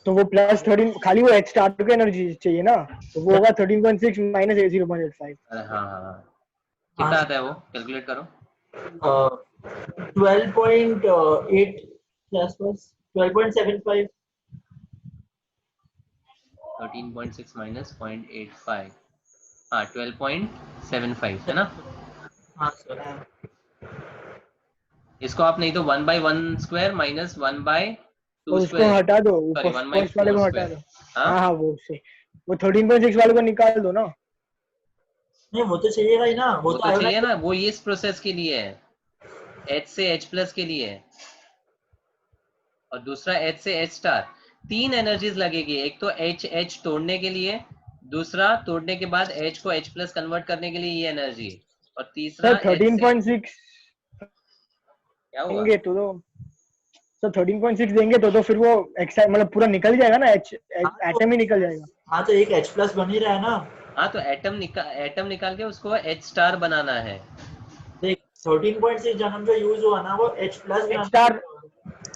C: तो वो प्लस 13 खाली वो H स्टार की एनर्जी चाहिए ना, तो वो होगा 13.6 माइनस 0.85.
A: हाँ हाँ, कितना आता है वो कैलकुलेट करो।
D: 12.8 के आसपास 12.75
A: 13.6 माइनस 0.85, हाँ 12.75 है ना।
D: हाँ सर।
A: इसको आप नहीं तो 1/1 स्क्वायर माइनस 1/2
C: उसको
A: स्क्वायर,
C: हटा दो,
A: सॉरी
C: ऊपर
A: 1/4
C: फर्स्ट वाले को हटा
A: स्क्वायर।
C: दो। हाँ वो उससे वो 13.6 वाले को निकाल दो ना।
D: नहीं वो तो चाहिएगा ही ना,
A: वो तो चाहिए ना, वो इस प्रोसेस के लिए है, H से H प्लस के लिए, और दूसरा H से H स्टार। 3 एनर्जीज लगेगी, एक तो H तोड़ने के लिए, दूसरा तोड़ने के बाद H को H प्लस कन्वर्ट करने के लिए ये एनर्जी, और तीसरा
C: सर 13.6
A: क्या हुआ?
C: देंगे तो सर 13.6 देंगे तो फिर वो मतलब पूरा निकल जाएगा ना, H एटम ही निकल जाएगा।
D: हाँ तो एक H प्लस बन ही रहा है ना।
A: हाँ तो एटम निकाल के उसको H स्टार बनाना है।
D: देख 13.6 जन्म जो यूज हुआ ना वो H प्लस
C: H स्टार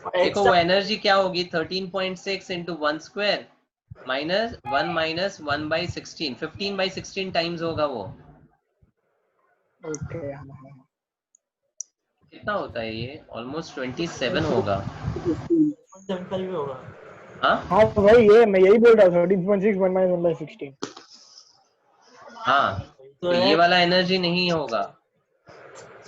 A: देखो वो एनर्जी क्या होगी, 13.6 into 1 square minus 1 minus 1/16, 15/16 times होगा वो।
C: ओके
A: कितना होता है ये? ऑलमोस्ट 27 होगा।
D: 75 होगा।
C: हाँ वही ये मैं यही बोल रहा हूँ 13.6 1 minus 1/16।
A: हाँ तो ये वाला एनर्जी नहीं होगा।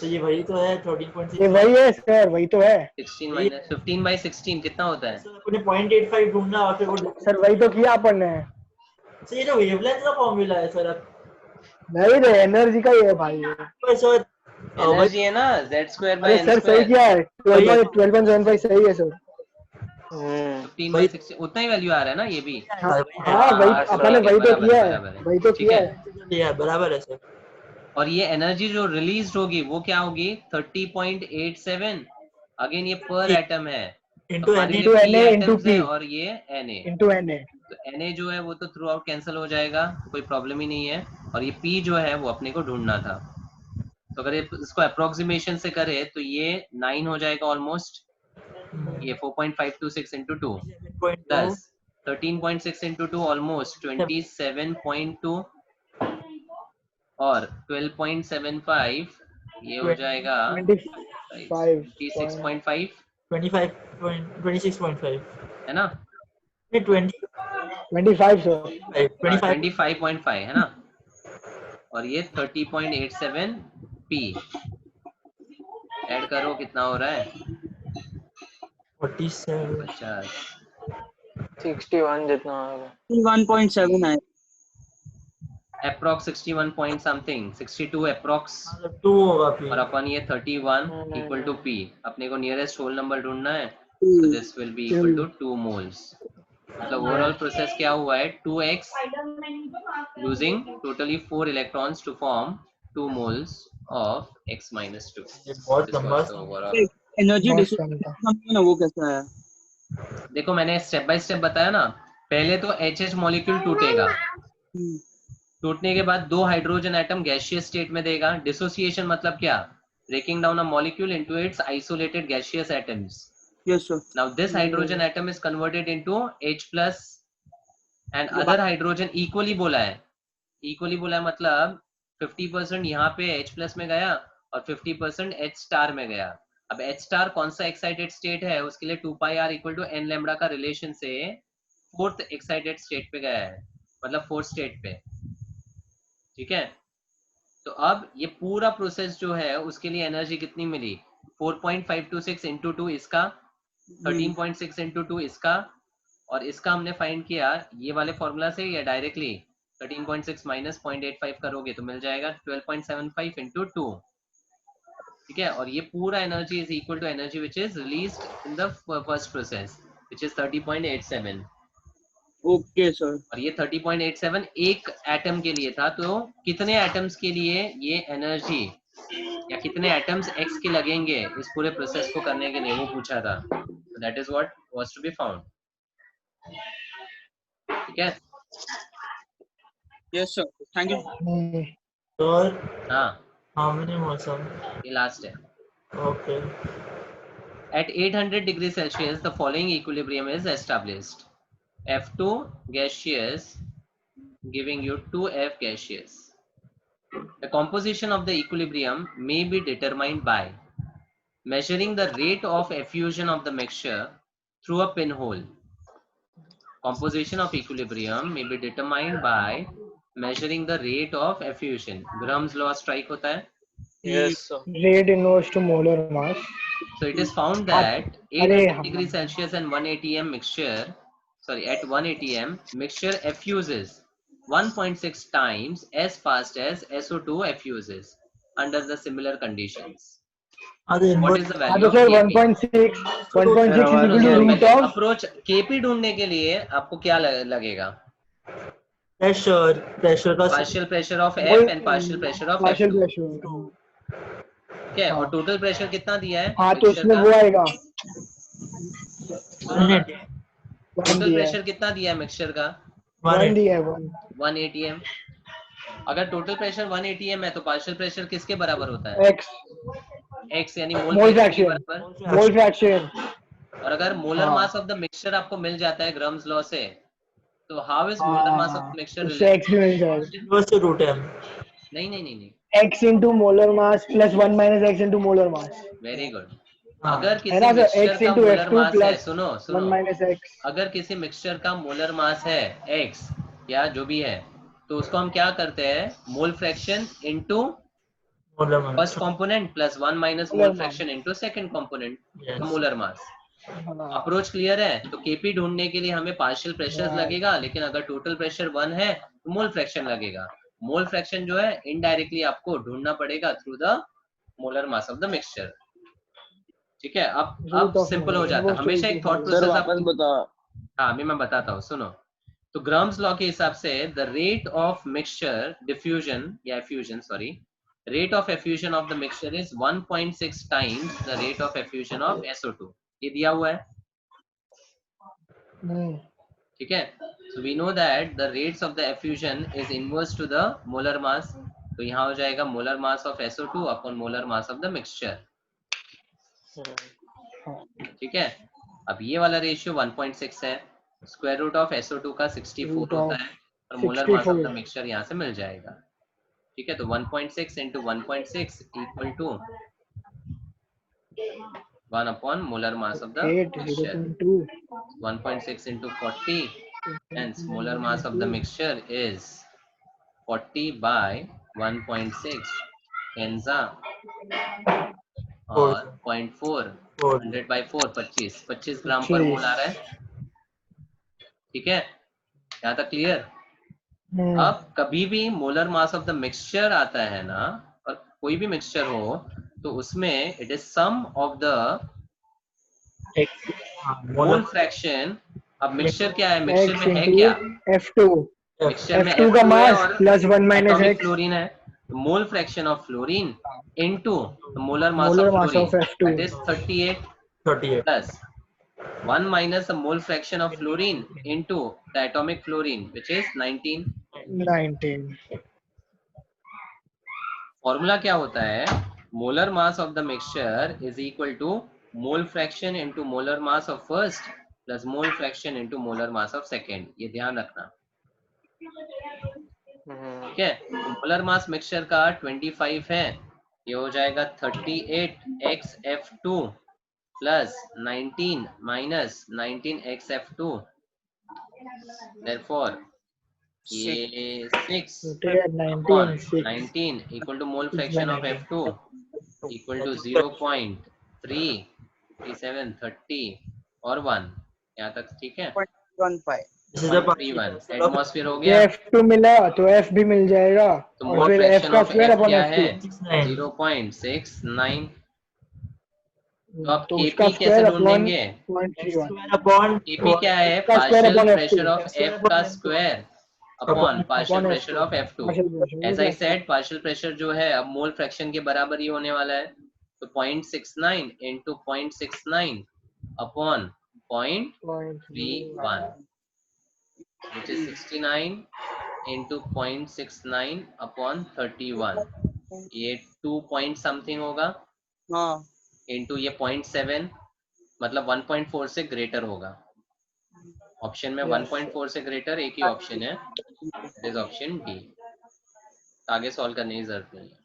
D: तो ये वही तो है 13.6।
C: ये वही है सर, वही तो है
A: 16 माइनस 15/16 कितना होता है?
D: सर अपने 0.85 ढूंढना और फिर वो
C: सर, वही तो किया अपन ने।
D: सर ये जो वेवलेंथ का फॉर्मूला है सर अब
C: नहीं रे, एनर्जी का ही है भाई ये।
D: सर
A: एनर्जी है ना, z²
C: अरे
A: by n
C: सर सही
A: square।
C: किया है,
D: वही है।
C: 12.75 सही है सर।
A: 15/16 उतना ही वैल्यू आ रहा है ना ये भी?
C: हाँ वही
A: हाँ,
C: अपन ने
A: ठीक है,
C: वही तो
A: बराबर
C: किया
A: है,
C: है,
A: बराबर है।
C: वही तो
A: ठीक
C: किया
A: है।
C: है।
D: ये बराबर है सर।
A: और ये एनर्जी जो रिलीज होगी वो क्या होगी? 30.87। अगेन ये पर एटम है,
D: इंटू
A: हमारे
D: एन
A: लिए
C: into
A: p
C: Na into
A: atoms
C: P
A: है और ये Na।
C: into Na।
A: तो Na जो है वो तो थ्रू आउट कैंसिल हो जाएगा, कोई प्रॉब्लम ही नहीं है। और ये P जो है वो अपने को ढूंढना था। तो अगर इसको अप्रोक्सीमेशन से करे तो ये 9 हो जाएगा ऑलमोस्ट। ये 4.526 into 2 प्लस 13.6 into 2 ऑलमोस्ट 27.2 और 12.75 ये हो जाएगा
C: 25
A: 26.5
D: 25.26.5
A: है ना?
D: नहीं
C: 25 सर।
D: 25
A: 25.5 है ना? और ये 30.87 p ऐड करो कितना हो रहा है?
D: 47
A: 50
B: 61 जितना होगा।
E: 1.7 है।
A: Approx 61 point something 62 approx.
D: 2 होगा फिर।
A: और अपन ये 31
B: नहीं,
A: इक्वल टू p अपने को नियरेस्ट होल नंबर ढूंढना है।
E: Hmm.
A: तो this will be equal to 2 moles. मतलब ओवरऑल प्रोसेस क्या हुआ है? 2x losing totally 4 electrons to form 2 moles of x minus 2.
D: ये बहुत
A: This
D: लंबा
A: was the overall.
E: एनर्जी
C: बहुत
E: डिसोसिएशन ना वो कैसा है?
A: देखो मैंने स्टेप बाय स्टेप बताया ना। पहले तो HH मॉलिक्यूल टूटेगा,
E: Hmm.
A: टूटने के बाद 2 हाइड्रोजन एटम गैसियस स्टेट में देगा। डिसोसिएशन मतलब क्या? Breaking down a molecule into its isolated gaseous atoms.
E: Yes sir.
A: Now this hydrogen atom is converted into H plus and other hydrogen equally बोला है। इक्वली बोला है मतलब 50% यहाँ पे H प्लस में गया और 50% H स्टार में गया। अब H स्टार कौन सा एक्साइटेड स्टेट है? उसके लिए 2 pi r equal to n lambda का रिलेशन से फोर्थ एक्साइटेड स्टेट पे गया है, मतलब फोर्थ स्टेट पे। ठीक है। तो अब ये पूरा प्रोसेस जो है उसके लिए एनर्जी कितनी मिली? 4.526 इंटू 2 इसका, 13.6 इंटू 2 इसका, और इसका हमने फाइंड किया ये वाले फॉर्मूला से या डायरेक्टली 13.6 माइनस 0.85 करोगे तो मिल जाएगा 12.75 इंटू 2। ठीक है। और ये पूरा energy is equal to energy which is released in the first process which is 30.87।
E: Okay sir.
A: और ये 30.87 एक एटम के लिए था। तो कितने एटम्स के लिए ये एनर्जी या कितने एटम्स एक्स के लगेंगे इस पूरे प्रोसेस को करने के लिए वो पूछा था। That is what was to be found. ठीक है।
E: Yes sir. Thank you.
D: और
A: हाँ
D: हाउ मेनी मौसम
A: ये लास्ट है।
D: Okay
A: At 800 degrees Celsius, the following equilibrium is established. F2 gaseous giving you 2F gaseous. The composition of the equilibrium may be determined by measuring the rate of effusion of the mixture through a pinhole. Composition of equilibrium may be determined by measuring the rate of effusion. Grahams law strike होता है।
B: Yes sir.
C: Rate inverse to molar mass।
A: So it is found that
C: अरे
A: 800
C: हाँ।
A: degrees Celsius and 1 atm mixture, at 1 atm mixture effuses 1.6 times as fast as SO2 effuses under the similar conditions.
D: अरे
A: What is the
C: हाँ
A: value
C: तो
A: of
C: sir
A: Kp?
C: 1.6 is
F: आवाज
C: equal
F: नहीं
C: to
F: आ रही।
C: root
A: पहले
C: of
A: approach Kp ढूंढने के लिए आपको क्या लगेगा?
D: प्रेशर का
A: Partial pressure of
C: mole
A: F and partial pressure of
C: partial
A: F2.
C: Pressure.
A: ठीक है। और टोटल प्रेशर कितना दिया है
C: हाँ तो
A: मिक्सचर
C: उसमें
A: का?
C: वो आएगा
A: सुनो ना,
C: 1
A: टोटल
C: दिया
A: प्रेशर कितना दिया है मिक्सचर का?
C: 1 दिया है 1।
A: 1 atm। अगर टोटल प्रेशर 1 atm है तो पार्शियल प्रेशर किसके बराबर होता है?
C: x
A: x यानी मोल
C: मोल
A: फ्रैक्शन के
C: फ्रैक्शन
A: बराबर।
C: Mole fraction.
A: और अगर मोलर
C: हाँ।
A: मास ऑफ द मिक्सचर आपको मिल जाता है ग्राम्स लॉ से, तो how is molar mass of
C: हाँ
A: द मिक्सचर
C: उससे x भी मिल जाएगा।
D: इनवर्स से रूट है
A: नहीं नहीं नहीं नहीं,
C: x into molar mass plus 1 minus x into molar mass
A: very good.
D: हाँ।
A: अगर
C: है
A: किसी
C: ना सर।
A: मिक्सचर
C: x
A: का
C: into
A: मोलर
C: f2
A: मास है,
C: plus
A: सुनो
C: 1
A: सुनो,
C: minus x।
A: अगर किसी मिक्सचर का मोलर मास है x या जो भी है, तो उसको हम क्या करते हैं? मोल fraction into
D: molar mass.
A: First component plus 1 minus
C: Molar
A: मोल
C: mass.
A: Fraction into second component
D: Yes.
A: Molar mass.
C: हाँ,
A: अप्रोच क्लियर है? तो केपी ढूंढने के लिए हमें पार्शियल प्रेशर
C: हाँ।
A: लगेगा, लेकिन अगर टोटल प्रेशर 1 है तो मोल फ्रैक्शन लगेगा। मोल फ्रैक्शन जो है इनडायरेक्टली आपको ढूंढना पड़ेगा through the molar mass of the mixture. ठीक है, अब सिंपल हो जाता है। हमेशा एक थॉट
F: सर
A: प्रोसेस
F: वापस
A: आप,
F: बता।
A: हाँ अभी मैं बताता हूँ, सुनो। तो ग्राम्स लॉ के हिसाब से the rate of mixture diffusion या effusion, sorry, rate of effusion of the mixture is 1.6 times the rate of effusion of SO2। ये दिया हुआ है, ठीक है। So we know that the rates of the effusion is inverse to the molar mass. तो यहाँ हो जाएगा molar mass of SO2 upon molar mass of the mixture. ठीक है, अब ये वाला रेशियो 1.6 है, स्क्वायर रूट ऑफ SO2 का 64 होता है, और molar mass of the mixture यहाँ से मिल जाएगा। ठीक है, तो 1.6 into 1.6 equal to 1 upon molar mass of the mixture. 1.6 into 40, hence molar mass of the mixture is 40 by 1.6 Enza और 0.4 100 by 4 25 ग्राम पर मोल आ रहा है। ठीक है, यहाँ तक क्लियर? अब कभी भी molar mass of the mixture आता है ना, और कोई भी मिक्सचर हो, तो उसमें it is sum of the mole fraction. अब मिक्सचर क्या है? मिक्सचर में है क्या?
C: F2
A: मिक्सचर में
C: F2 का
A: F2 है
C: मास
A: और
C: plus 1 minus
A: atomic
C: x
A: fluorine है। Mole fraction of fluorine into molar mass
C: molar
A: of
C: mass of
A: fluorine,
C: F2
A: that is 38
D: 38.
A: Plus 1 minus the mole fraction of fluorine into the atomic fluorine, which is 19.
C: 19
A: formula क्या होता है? Molar mass of the mixture is equal to mole fraction into molar mass of first plus mole fraction into molar mass of second. ये ध्यान रखना, ठीक है। Molar मास mixture का 25 है, ये हो जाएगा 38xF2 plus 19 minus 19xF2, therefore ये 6 upon 19 equal to mole fraction of F2 equal to 0.337 30 और 1, यहाँ तक ठीक है?
E: 0.15
D: This is the
A: 131 एटमॉस्फेयर हो गया।
C: F2 मिला तो F भी मिल जाएगा,
A: तो
C: और
A: मोल
C: फिर F
A: फ्रैक्शन
C: का
A: ऑफ
C: स्क्वायर
A: F
C: अपॉन
A: क्या
C: F2
A: है? 0.69। तो आप
C: तो
A: KP
C: उसका
A: कैसे
C: स्क्वायर
A: ढूंढ लेंगे?
D: upon
A: KP क्या है?
C: का square
A: partial
C: upon
A: pressure
C: F2
A: of F का square upon partial pressure of F2। As I said, partial pressure जो है अब मोल फ्रैक्शन के बराबर ही होने वाला है, तो 0.69 into 0.69 upon 0.31, which is 69 into 0.69 upon 31, ये 2 पॉइंट समथिंग होगा,
E: हाँ
A: इंटू ये 0.7, मतलब 1.4 से ग्रेटर होगा। ऑप्शन में 1.4 से ग्रेटर एक ही ऑप्शन है, इट इज ऑप्शन डी। आगे सॉल्व करने की जरूरत नहीं है,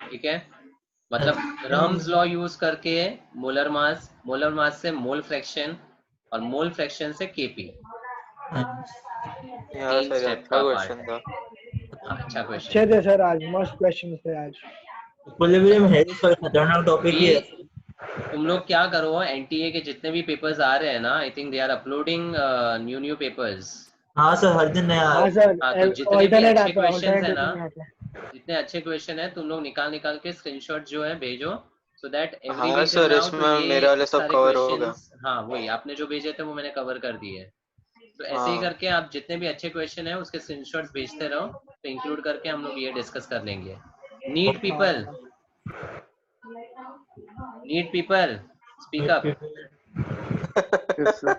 A: ठीक है। मतलब रम्स लॉ यूज करके मोलर मास से मोल फ्रैक्शन, और मोल फ्रैक्शन से केपी, तीन स्टेप का पार्ट है। हाँ, अच्छा क्वेश्चन।
C: अच्छे थे सर, आज मस्त क्वेश्चन थे आज।
D: इक्विलिब्रियम है सर, खतरनाक टॉपिक ही है।
A: तुम लोग क्या करो, एनटीए के जितने भी पेपर्स आ रहे हैं ना, I think they are uploading new papers.
D: हाँ सर, हर दिन नया।
C: हाँ सर,
A: हाँ, तो जितने भी
C: अल्टरनेट
A: अच्छे
C: आता है,
A: क्वेश्चंस है ना,
C: अल्टरनेट
A: जितने अच्छे क्वेश्चन है तुम लोग निकाल के स्क्रीनशॉट जो है भेजो, सो दैट एवरी
B: हाँ
A: वीक
B: सर,
A: नाउ
B: इसमें
A: तो ये
B: मेरे वाले सब
A: सारे
B: कवर होगा।
A: क्वेश्चंस, हाँ वही आपने जो भेजे थे वो मैंने कवर कर दिए। तो ऐसे ही
B: हाँ।
A: करके आप जितने भी अच्छे क्वेश्चन है उसके स्क्रीनशॉट्स भेजते रहो, तो इंक्लूड करके हम लोग ये डिस्कस कर लेंगे। Need people speak up.
F: Yes, sir.